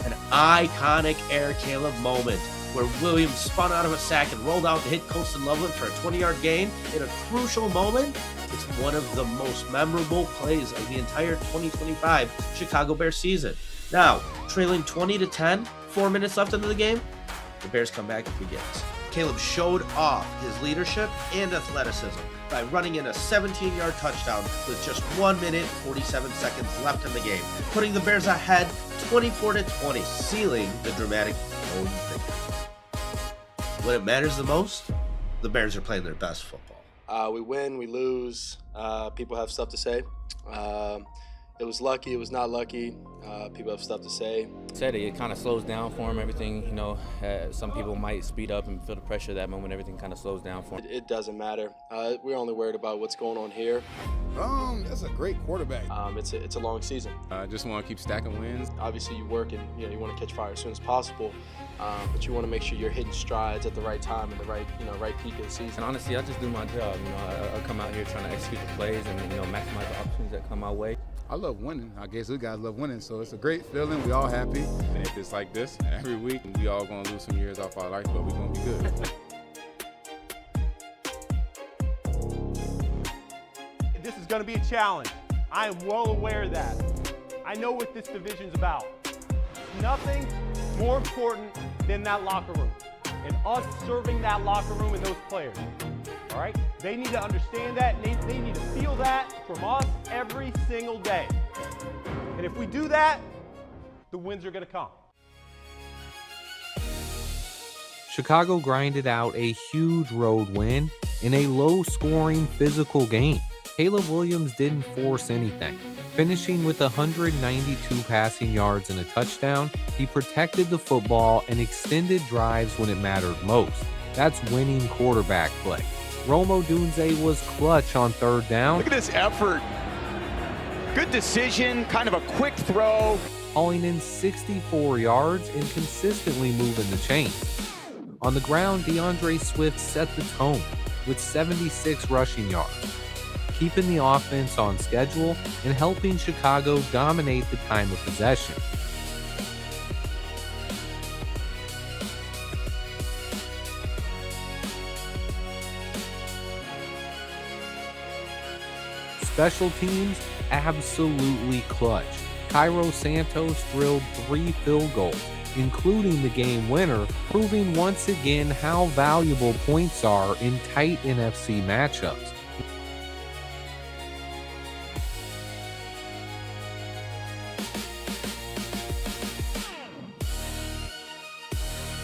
An iconic Air Caleb moment where Williams spun out of a sack and rolled out to hit Colston Loveland for a 20-yard gain in a crucial moment. It's one of the most memorable plays of the entire 2025 Chicago Bears season. Now, trailing 20-10, 4 minutes left into the game, the Bears come back and begins. Caleb showed off his leadership and athleticism by running in a 17-yard touchdown with just 1 minute, 47 seconds left in the game, putting the Bears ahead 24-20, sealing the dramatic home victory. When it matters the most, the Bears are playing their best football. We win, we lose. People have stuff to say. It was lucky, it was not lucky. People have stuff to say. Said it kind of slows down for him. Everything, some people might speed up and feel the pressure that moment. Everything kind of slows down for him. It doesn't matter. We're only worried about what's going on here. That's a great quarterback. It's a long season. I just want to keep stacking wins. Obviously, you work and you want to catch fire as soon as possible, but you want to make sure you're hitting strides at the right time and the right peak of the season. And honestly, I just do my job. I come out here trying to execute the plays and maximize the opportunities that come my way. I love winning. I guess you guys love winning, so it's a great feeling. We all happy. And if it's like this every week, we all gonna lose some years off our life, but we're gonna be good. This is gonna be a challenge. I am well aware of that. I know what this division's about. Nothing more important than that locker room and us serving that locker room and those players. All right? They need to understand that, and they need to feel that from us every single day. And if we do that, the wins are going to come. Chicago grinded out a huge road win in a low-scoring physical game. Caleb Williams didn't force anything. Finishing with 192 passing yards and a touchdown, he protected the football and extended drives when it mattered most. That's winning quarterback play. Rome Odunze was clutch on third down. Look at this effort. Good decision, kind of a quick throw. Hauling in 64 yards and consistently moving the chains. On the ground, DeAndre Swift set the tone with 76 rushing yards, keeping the offense on schedule and helping Chicago dominate the time of possession. Special teams, absolutely clutch. Cairo Santos drilled 3 field goals, including the game winner, proving once again how valuable points are in tight NFC matchups.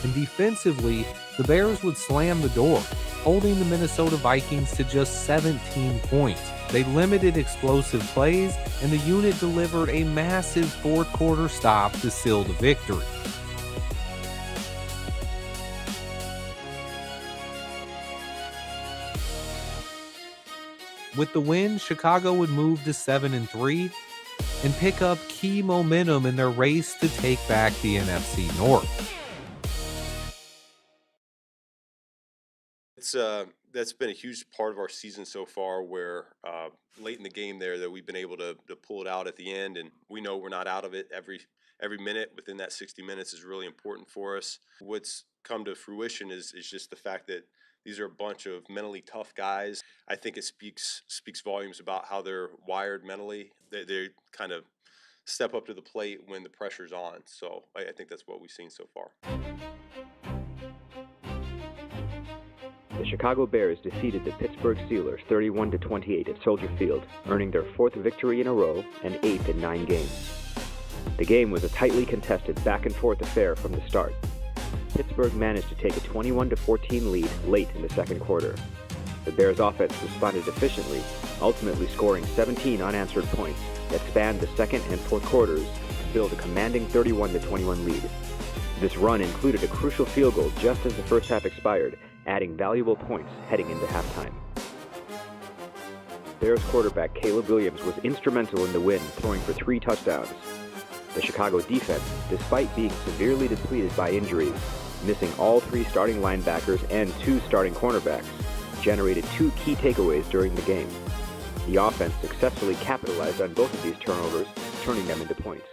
And defensively, the Bears would slam the door, holding the Minnesota Vikings to just 17 points. They limited explosive plays, and the unit delivered a massive fourth-quarter stop to seal the victory. With the win, Chicago would move to 7-3 and pick up key momentum in their race to take back the NFC North. That's been a huge part of our season so far, where late in the game there that we've been able to pull it out at the end, and we know we're not out of it. every minute within that 60 minutes is really important for us. What's come to fruition is just the fact that these are a bunch of mentally tough guys. I think it speaks volumes about how they're wired mentally. They kind of step up to the plate when the pressure's on. So I think that's what we've seen so far. The Chicago Bears defeated the Pittsburgh Steelers 31-28 at Soldier Field, earning their 4th victory in a row and 8th in 9 games. The game was a tightly contested back-and-forth affair from the start. Pittsburgh managed to take a 21-14 lead late in the second quarter. The Bears' offense responded efficiently, ultimately scoring 17 unanswered points that spanned the second and fourth quarters to build a commanding 31-21 lead. This run included a crucial field goal just as the first half expired, adding valuable points heading into halftime. Bears quarterback Caleb Williams was instrumental in the win, throwing for 3 touchdowns. The Chicago defense, despite being severely depleted by injuries, missing all 3 starting linebackers and 2 starting cornerbacks, generated 2 key takeaways during the game. The offense successfully capitalized on both of these turnovers, turning them into points.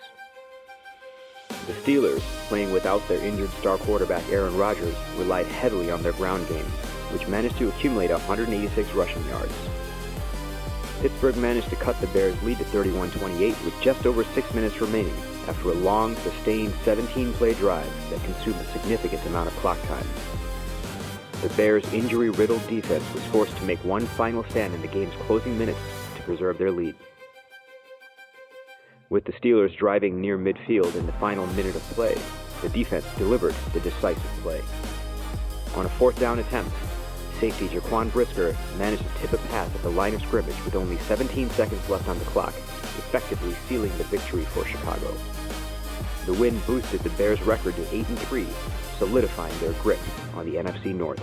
The Steelers, playing without their injured star quarterback Aaron Rodgers, relied heavily on their ground game, which managed to accumulate 186 rushing yards. Pittsburgh managed to cut the Bears' lead to 31-28 with just over 6 minutes remaining after a long, sustained 17-play drive that consumed a significant amount of clock time. The Bears' injury-riddled defense was forced to make one final stand in the game's closing minutes to preserve their lead. With the Steelers driving near midfield in the final minute of play, the defense delivered the decisive play. On a 4th down attempt, safety Jaquan Brisker managed to tip a pass at the line of scrimmage with only 17 seconds left on the clock, effectively sealing the victory for Chicago. The win boosted the Bears' record to 8-3, solidifying their grip on the NFC North.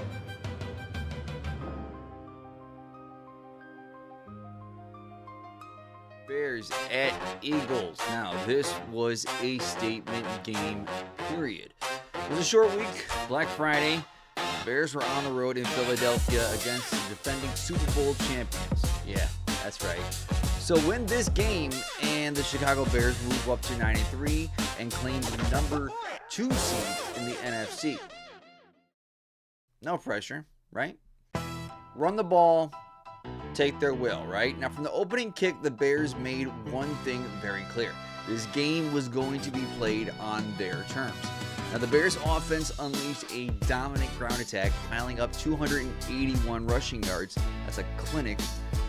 Bears at Eagles. Now, this was a statement game, period. It was a short week, Black Friday. The Bears were on the road in Philadelphia against the defending Super Bowl champions. Yeah, that's right. So win this game, and the Chicago Bears move up to 9-3 and claim the number 2 seed in the NFC. No pressure, right? Run the ball, take their will, right? Now, from the opening kick, the Bears made one thing very clear. This game was going to be played on their terms. Now, the Bears' offense unleashed a dominant ground attack, piling up 281 rushing yards. That's a clinic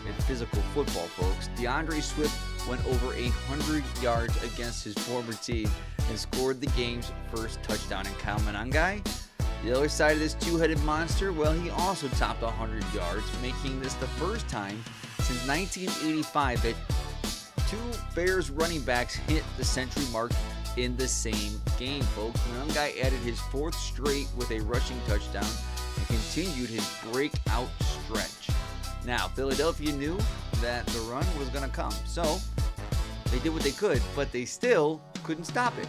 in physical football, folks. DeAndre Swift went over 100 yards against his former team and scored the game's first touchdown. And Kyle Monangai, the other side of this two-headed monster, well, he also topped 100 yards, making this the first time since 1985 that 2 Bears running backs hit the century mark in the same game, folks. Monangai added his 4th straight with a rushing touchdown and continued his breakout stretch. Now, Philadelphia knew that the run was going to come, so they did what they could, but they still couldn't stop it.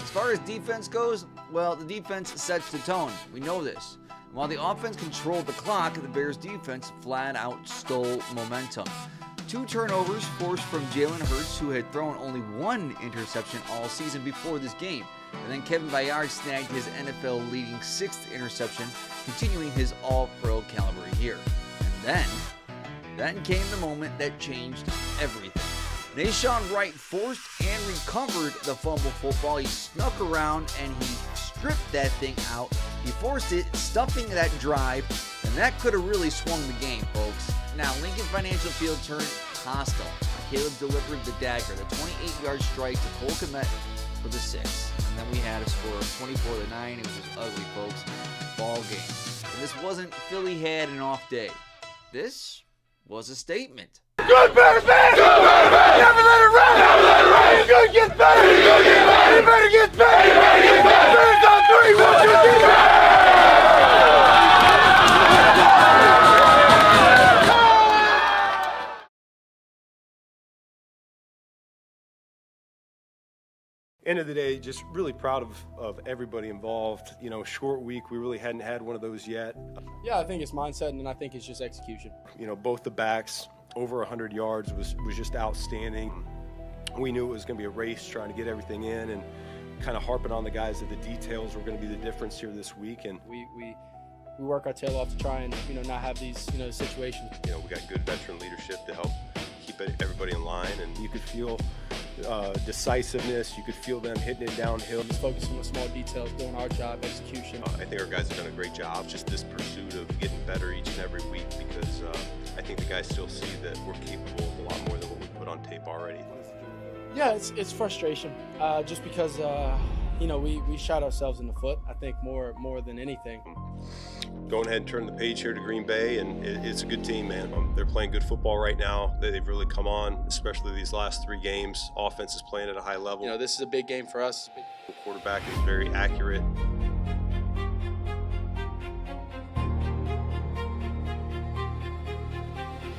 As far as defense goes, well, the defense sets the tone. We know this. And while the offense controlled the clock, the Bears' defense flat out stole momentum. 2 turnovers forced from Jalen Hurts, who had thrown only 1 interception all season before this game. And then Kevin Byard snagged his NFL-leading 6th interception, continuing his all-pro caliber year. And then came the moment that changed everything. Nashawn Wright forced and recovered the fumble football. He snuck around and he stripped that thing out. He forced it, stuffing that drive, and that could have really swung the game, folks. Now, Lincoln Financial Field turned hostile. Caleb delivered the dagger, the 28-yard strike to Cole Kmet for the 6th. And then we had a score of 24-9. It was just ugly, folks. Ball game. And this wasn't Philly had an off day. This was a statement. Good, better, bad! Good, better, bad! Never let it rest! Never let it rest! It's gonna get better! It's gonna get better! It better get better! It better get better! Bears on 3, 1, 2, 3! End of the day, just really proud of everybody involved. You know, short week, we really hadn't had one of those yet. Yeah, I think it's mindset, and I think it's just execution. You know, both the backs, over 100 yards was just outstanding. We knew it was going to be a race trying to get everything in and kind of harping on the guys that the details were going to be the difference here this week. And We work our tail off to try and not have these situations. we got good veteran leadership to help keep everybody in line, and you could feel decisiveness. You could feel them hitting it downhill. Just focus on the small details, doing our job, execution. I think our guys have done a great job. Just this pursuit of getting better each and every week, because I think the guys still see that we're capable of a lot more than what we put on tape already. Yeah, it's frustration, just because we shot ourselves in the foot. I think more than anything. Going ahead and turning the page here to Green Bay, and it's a good team, man. They're playing good football right now. They've really come on, especially these last 3 games. Offense is playing at a high level. This is a big game for us. The quarterback is very accurate.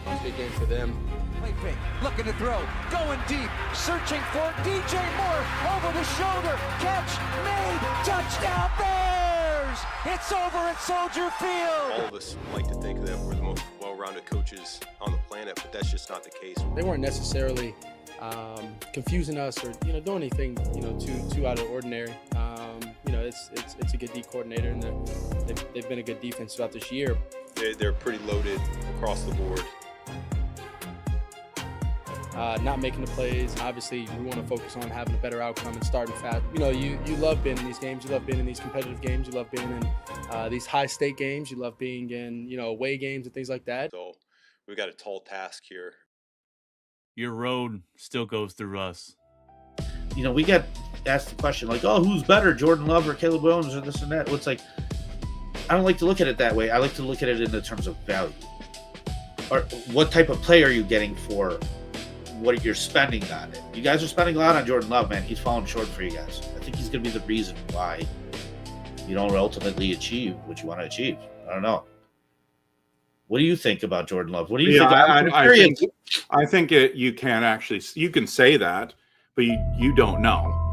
It's a big game for them. Play fake, looking to throw, going deep, searching for DJ Moore, over the shoulder, catch made, touchdown Bears! It's over at Soldier Field! All of us like to think that we're the most well-rounded coaches on the planet, but that's just not the case. They weren't necessarily confusing us or doing anything too out of the ordinary. It's a good D coordinator, and they've been a good defense throughout this year. They're pretty loaded across the board. Not making the plays. Obviously, we want to focus on having a better outcome and starting fast. You love being in these games. You love being in these competitive games. You love being in these high-stake games. You love being in away games and things like that. So we've got a tall task here. Your road still goes through us. We get asked the question like, oh, who's better, Jordan Love or Caleb Williams or this and that? Well, it's like, I don't like to look at it that way. I like to look at it in the terms of value. Or what type of play are you getting for what you're spending on it? You guys are spending a lot on Jordan Love, man. He's falling short for you guys. I think he's going to be the reason why you don't ultimately achieve what you want to achieve. I don't know. What do you think about Jordan Love? What do you think? I think you can say that, but you don't know.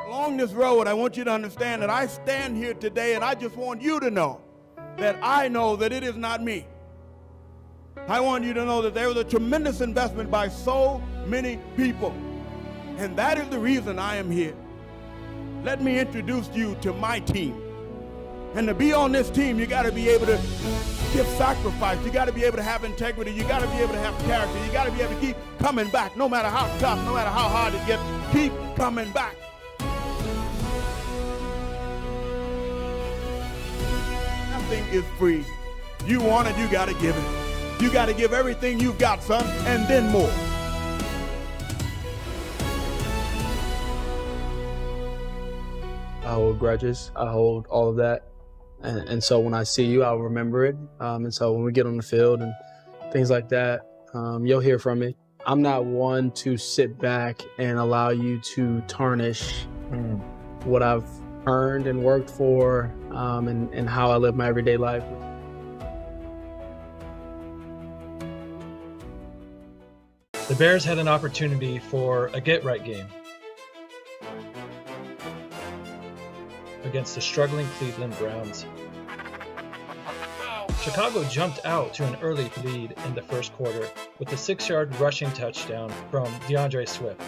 Along this road, I want you to understand that I stand here today and I just want you to know that I know that it is not me. I want you to know that there was a tremendous investment by so many people. And that is the reason I am here. Let me introduce you to my team. And to be on this team, you got to be able to give sacrifice. You got to be able to have integrity. You got to be able to have character. You got to be able to keep coming back. No matter how tough, no matter how hard it gets, keep coming back. Nothing is free. You want it, you got to give it. You got to give everything you've got, son, and then more. I hold grudges. I hold all of that. And so when I see you, I'll remember it. And so when we get on the field and things like that, you'll hear from me. I'm not one to sit back and allow you to tarnish what I've earned and worked for, and how I live my everyday life. The Bears had an opportunity for a get-right game against the struggling Cleveland Browns. Chicago jumped out to an early lead in the first quarter with a 6-yard rushing touchdown from DeAndre Swift.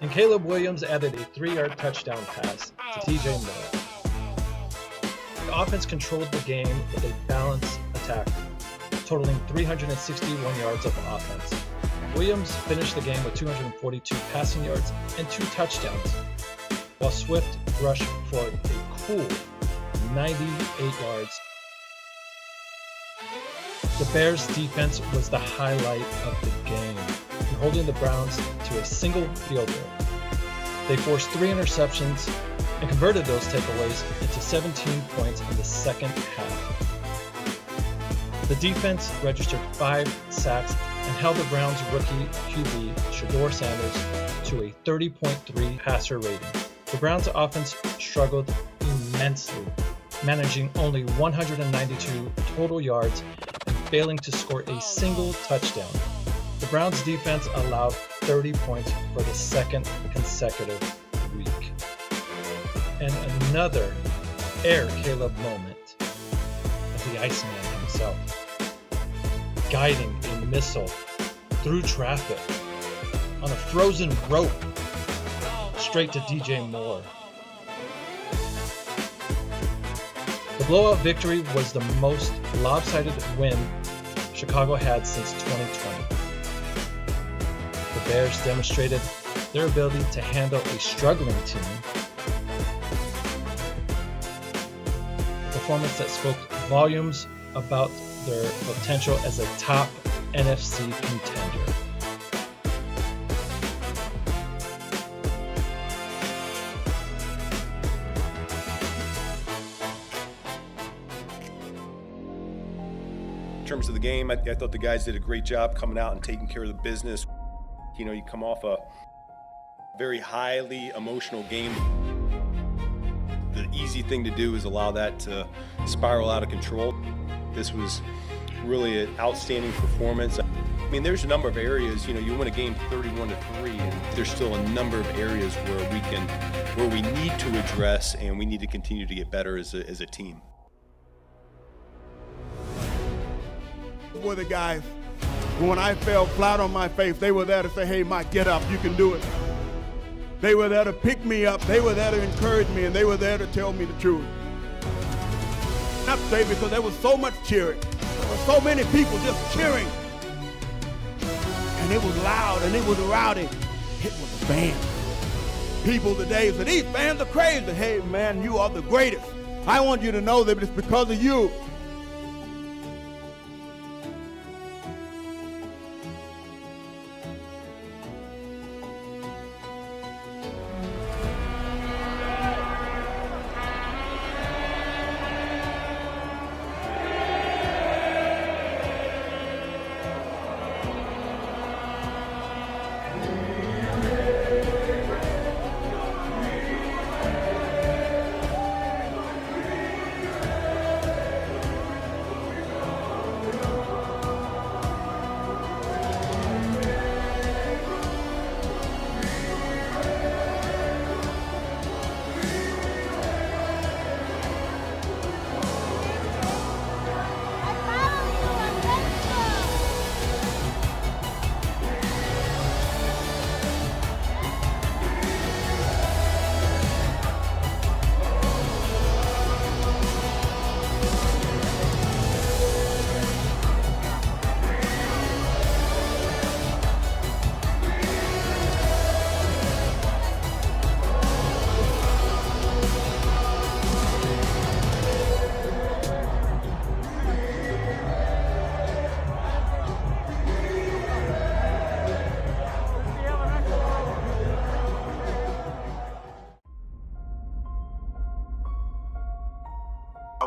And Caleb Williams added a 3-yard touchdown pass to TJ Moore. The offense controlled the game with a balanced attack, totaling 361 yards of offense. Williams finished the game with 242 passing yards and 2 touchdowns, while Swift rushed for a cool 98 yards. The Bears' defense was the highlight of the game, holding the Browns to a single field goal. They forced 3 interceptions and converted those takeaways into 17 points in the second half. The defense registered 5 sacks and held the Browns' rookie QB, Shedeur Sanders, to a 30.3 passer rating. The Browns' offense struggled immensely, managing only 192 total yards and failing to score a single touchdown. The Browns' defense allowed 30 points for the second consecutive week. And another Air Caleb moment of the Iceman himself, guiding a missile through traffic on a frozen rope straight to DJ Moore. The blowout victory was the most lopsided win Chicago had since 2020. The Bears demonstrated their ability to handle a struggling team, a performance that spoke volumes about their potential as a top NFC contender. In terms of the game, I thought the guys did a great job coming out and taking care of the business. You know, you come off a very highly emotional game. The easy thing to do is allow that to spiral out of control. This was really an outstanding performance. I mean, there's a number of areas, you know, you win a game 31-3, and there's still a number of areas where we need to address and we need to continue to get better as a team. Were the guys, when I fell flat on my face, they were there to say, hey, Mike, get up, you can do it. They were there to pick me up, they were there to encourage me, and they were there to tell me the truth. Not say because there was so much cheering. There were so many people just cheering. And it was loud and it was rowdy. It was a band. People today say, these fans are crazy. Hey, man, you are the greatest. I want you to know that it's because of you.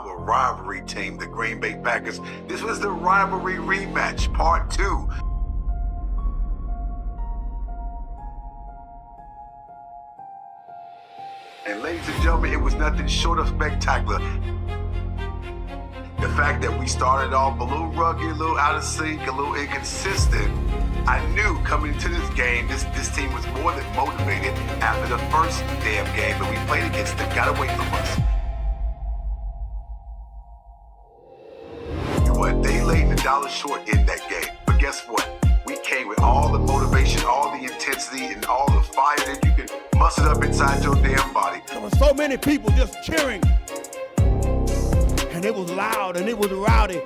our rivalry team, the Green Bay Packers. This was the rivalry rematch, part 2. And ladies and gentlemen, it was nothing short of spectacular. The fact that we started off a little rugged, a little out of sync, a little inconsistent, I knew coming into this game, this team was more than motivated after the first damn game that we played against them, got away from us. What they laid the dollar short in that game. But guess what? We came with all the motivation, all the intensity, and all the fire that you can muster up inside your damn body. There were so many people just cheering. And it was loud and it was rowdy.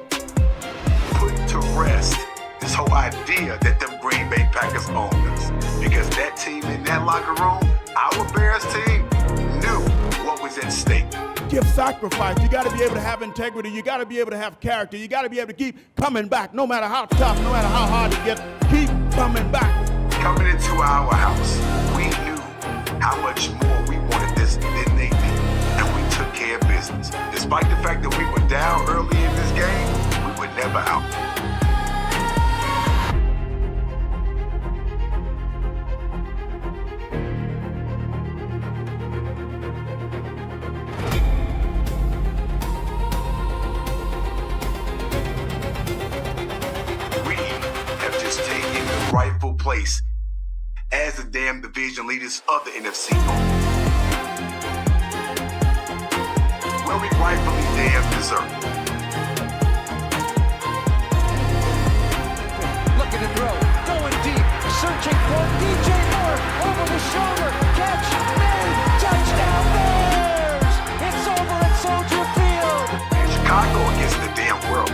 Put to rest this whole idea that them Green Bay Packers owned us. Because that team in that locker room, our Bears team, knew what was at stake. Give sacrifice. You got to be able to have integrity. You got to be able to have character. You got to be able to keep coming back, no matter how tough, no matter how hard it gets. Keep coming back. Coming into our house, we knew how much more we wanted this than they did. And we took care of business. Despite the fact that we were down early in this game, we were never out. Rightful place as the damn division leaders of the NFC where we rightfully damn deserve. Looking to throw, going deep, searching for DJ Moore, over the shoulder, catch, made, touchdown Bears! It's over at Soldier Field! And Chicago against the damn world.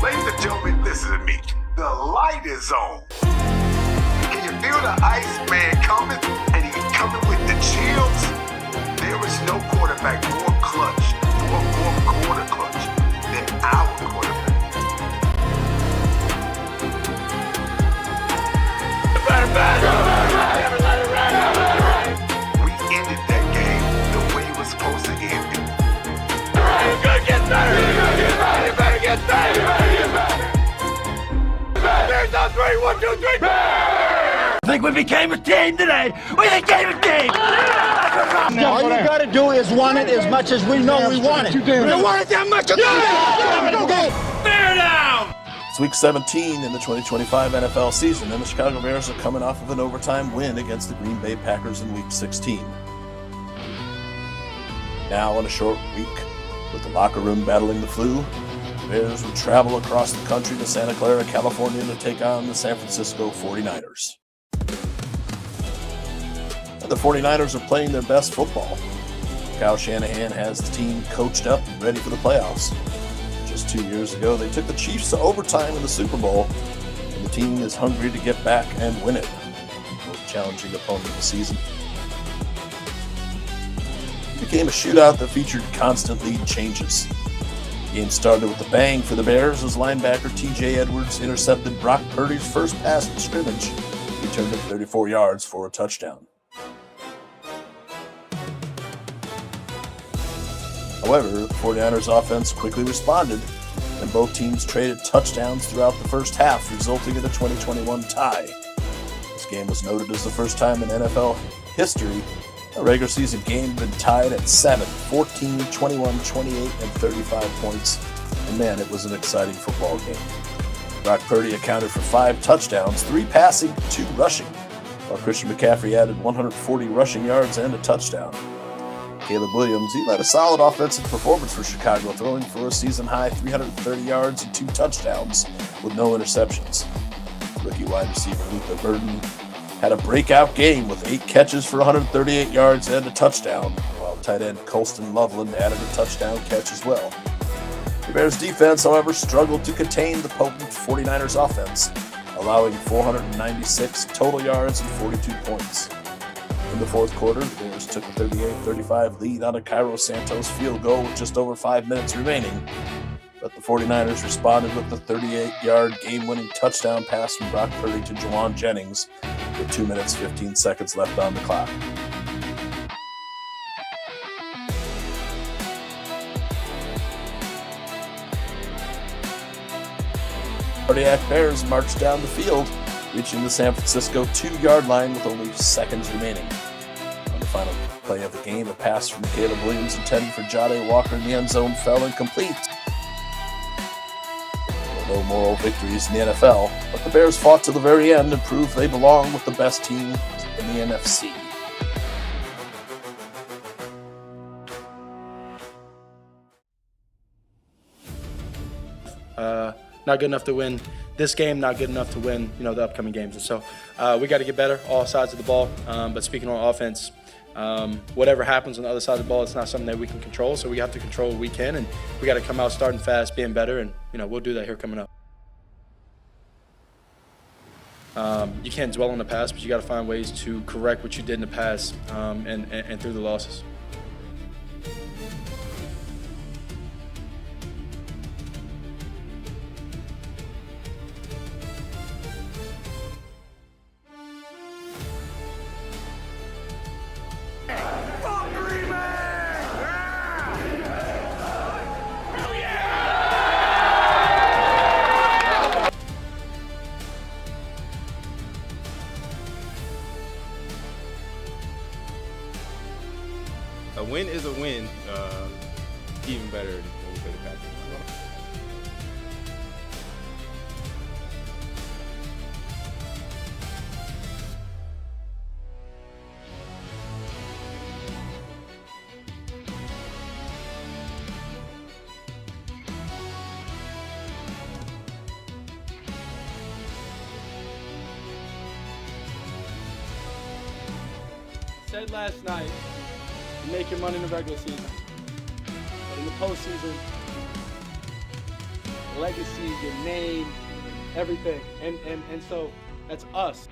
Ladies and gentlemen, listen to me. The light is on. Can you feel the Iceman coming? And he's coming with the chills. There is no quarterback more clutch, more quarter clutch than our quarterback. We ended that game the way it was supposed to end it. It's gonna get better! It's gonna get better! You better get better! You better get better! Bears on 3, 1, 2, 3! Bears! I think we became a team today! We became a team! All you gotta do is want it as much as we know we want it. We want it that much! Bear down! It's week 17 in the 2025 NFL season, and the Chicago Bears are coming off of an overtime win against the Green Bay Packers in week 16. Now on a short week, with the locker room battling the flu, the Bears would travel across the country to Santa Clara, California to take on the San Francisco 49ers. And the 49ers are playing their best football. Kyle Shanahan has the team coached up and ready for the playoffs. Just 2 years ago, they took the Chiefs to overtime in the Super Bowl, and the team is hungry to get back and win it. The most challenging opponent of the season. It became a shootout that featured constant lead changes. The game started with a bang for the Bears as linebacker T.J. Edwards intercepted Brock Purdy's first pass in scrimmage. He turned it 34 yards for a touchdown. However, the 49ers offense quickly responded, and both teams traded touchdowns throughout the first half, resulting in a 20-21 tie. This game was noted as the first time in NFL history a regular season game had been tied at 7, 14, 21, 28, and 35 points. And man, it was an exciting football game. Brock Purdy accounted for 5 touchdowns, 3 passing, 2 rushing, while Christian McCaffrey added 140 rushing yards and a touchdown. Caleb Williams, he led a solid offensive performance for Chicago, throwing for a season-high 330 yards and 2 touchdowns with no interceptions. Rookie wide receiver Luka Burden had a breakout game with 8 catches for 138 yards and a touchdown, while tight end Colston Loveland added a touchdown catch as well. The Bears defense, however, struggled to contain the potent 49ers offense, allowing 496 total yards and 42 points. In the fourth quarter, the Bears took a 38-35 lead on a Cairo Santos field goal with just over 5 minutes remaining, but the 49ers responded with the 38-yard game-winning touchdown pass from Brock Purdy to Jawan Jennings with 2 minutes 15 seconds left on the clock. Cardiac Bears marched down the field, reaching the San Francisco 2-yard line with only seconds remaining. On the final play of the game, a pass from Caleb Williams intended for Jade Walker in the end zone fell incomplete. No moral victories in the NFL, but the Bears fought to the very end and proved they belong with the best team in the NFC. Not good enough to win this game, not good enough to win, the upcoming games. And so we got to get better, all sides of the ball. But speaking on offense, whatever happens on the other side of the ball, it's not something that we can control. So we have to control what we can, and we got to come out starting fast, being better, and we'll do that here coming up. You can't dwell on the past, but you got to find ways to correct what you did in the past and through the losses. A win is a win, even better than when we play the Packers. Said last night, you make your money in the regular season, but in the postseason, legacy, your name, everything, and so that's us.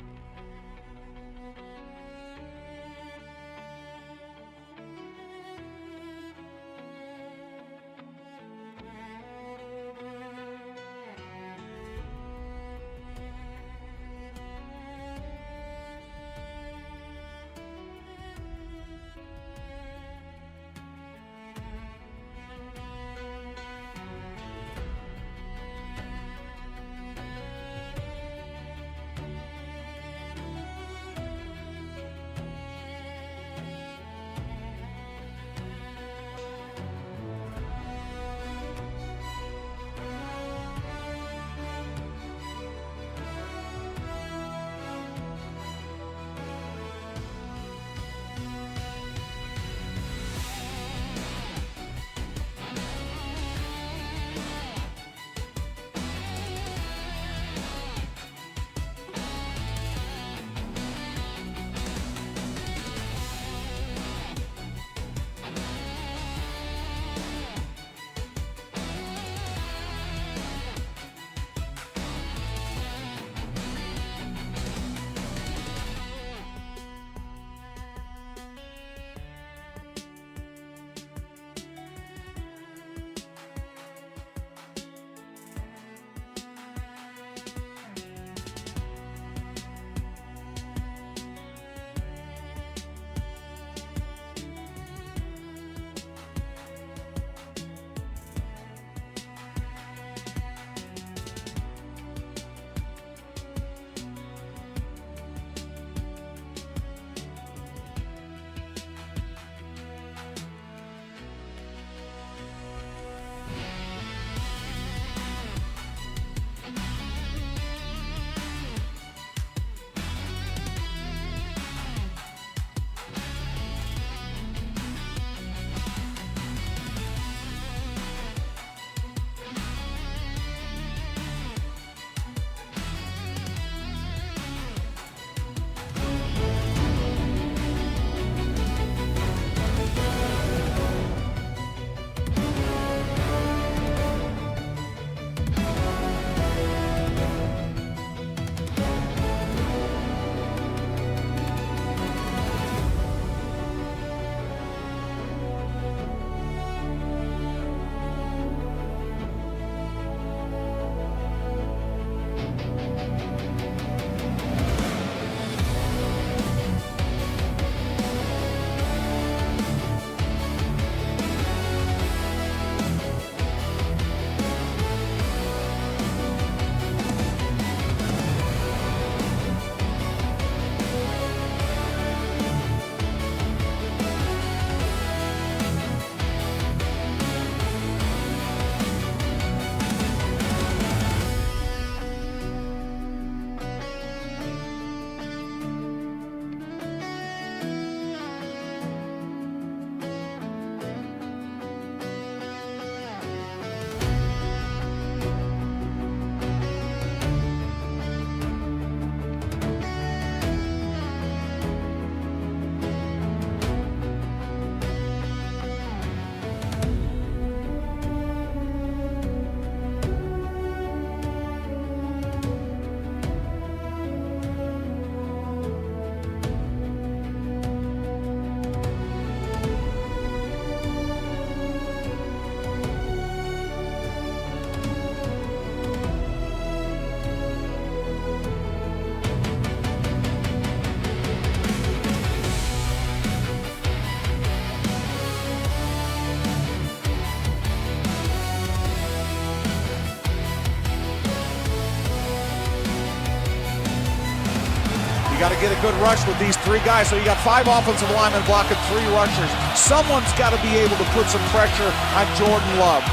got to get a good rush with these three guys. So you got 5 offensive linemen blocking 3 rushers. Someone's got to be able to put some pressure on Jordan Love.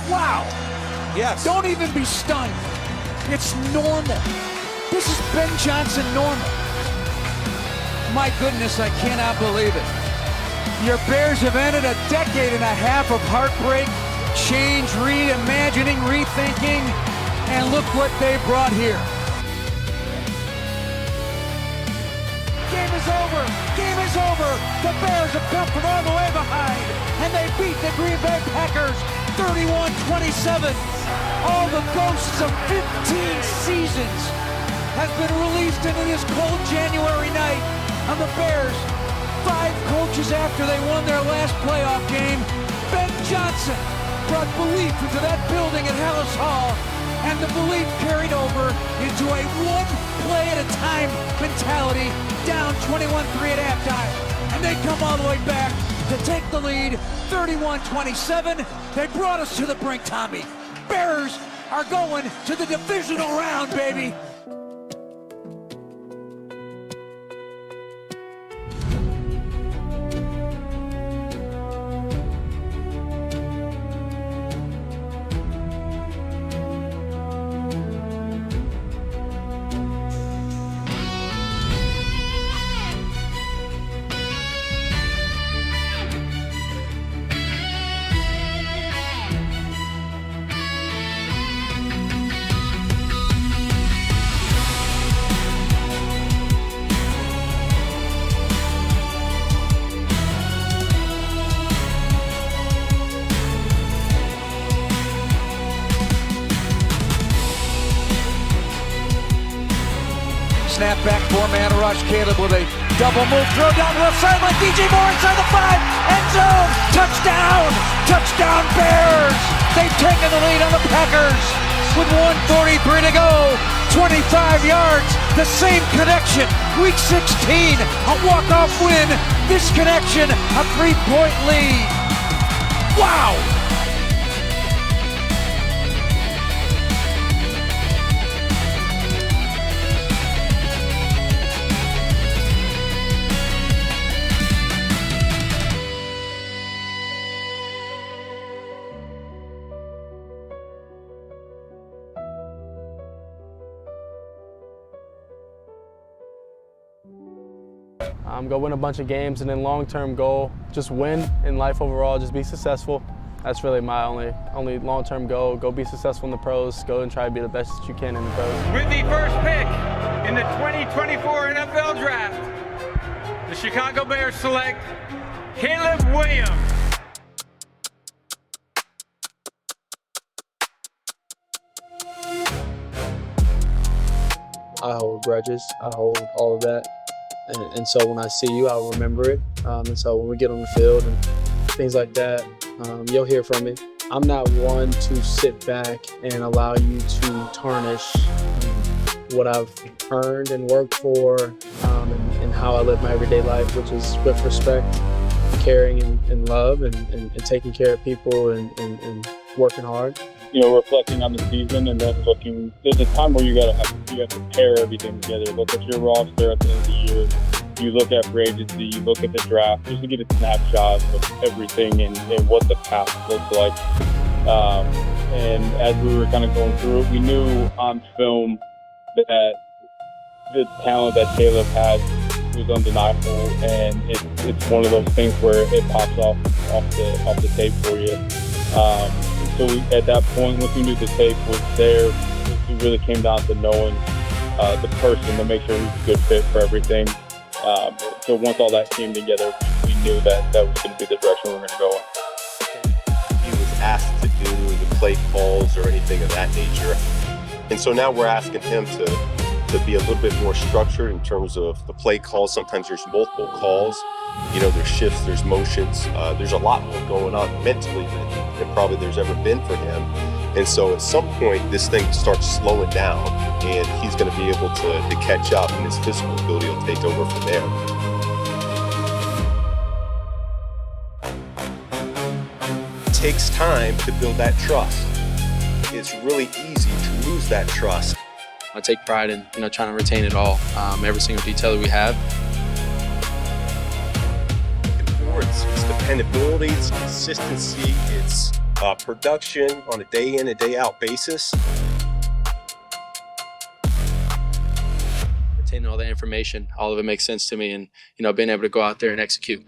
Wow. Yes. Don't even be stunned. It's normal. This is Ben Johnson normal. My goodness, I cannot believe it. Your Bears have ended a decade and a half of heartbreak, change, reimagining, rethinking, and look what they brought here. Game is over. Game is over. The Bears have come from all the way behind, and they beat the Green Bay Packers 31-27. All the ghosts of 15 seasons have been released into this cold January night on the Bears. 5 coaches after they won their last playoff game, Ben Johnson brought belief into that building at Hallis Hall, and the belief carried over into a one-play-at-a-time mentality, down 21-3 at halftime. And they come all the way back to take the lead, 31-27. They brought us to the brink, Tommy. Bears are going to the divisional round, baby. Snap back, 4-man rush. Caleb with a double move, throw down the left sideline. DJ Moore inside the 5, end zone, touchdown! Touchdown Bears! They've taken the lead on the Packers with 1:43 to go. 25 yards, the same connection. Week 16, a walk-off win. This connection, a 3-point lead. Wow! Go win a bunch of games, and then long-term goal, just win in life overall, just be successful. That's really my only long-term goal. Go be successful in the pros. Go and try to be the best that you can in the pros. With the first pick in the 2024 NFL Draft, the Chicago Bears select Caleb Williams. I hold grudges. I hold all of that. And so when I see you, I'll remember it. And so when we get on the field and things like that, you'll hear from me. I'm not one to sit back and allow you to tarnish what I've earned and worked for, and how I live my everyday life, which is with respect, caring and love, and taking care of people and working hard. You know, reflecting on the season and then looking, there's a time where you have to pair everything together. Look at your roster at the end of the year. You look at free agency, you look at the draft, just to get a snapshot of everything and what the path looks like. And as we were kind of going through it, we knew on film that the talent that Caleb had was undeniable, and it's one of those things where it pops off the tape for you. So at that point, once we knew the tape was there, it really came down to knowing the person to make sure he was a good fit for everything. So once all that came together, we knew that was going to be the direction we were going to go in. He was asked to do the play calls or anything of that nature. And so now we're asking him to be a little bit more structured in terms of the play calls. Sometimes there's multiple calls. You know, there's shifts, there's motions. There's a lot more going on mentally than probably there's ever been for him. And so at some point, this thing starts slowing down, and he's going to be able to catch up, and his physical ability will take over from there. It takes time to build that trust. It's really easy to lose that trust. I take pride in trying to retain it all, every single detail that we have. It's dependability, it's consistency, it's production on a day in and day out basis. Retaining all that information, all of it makes sense to me, and being able to go out there and execute.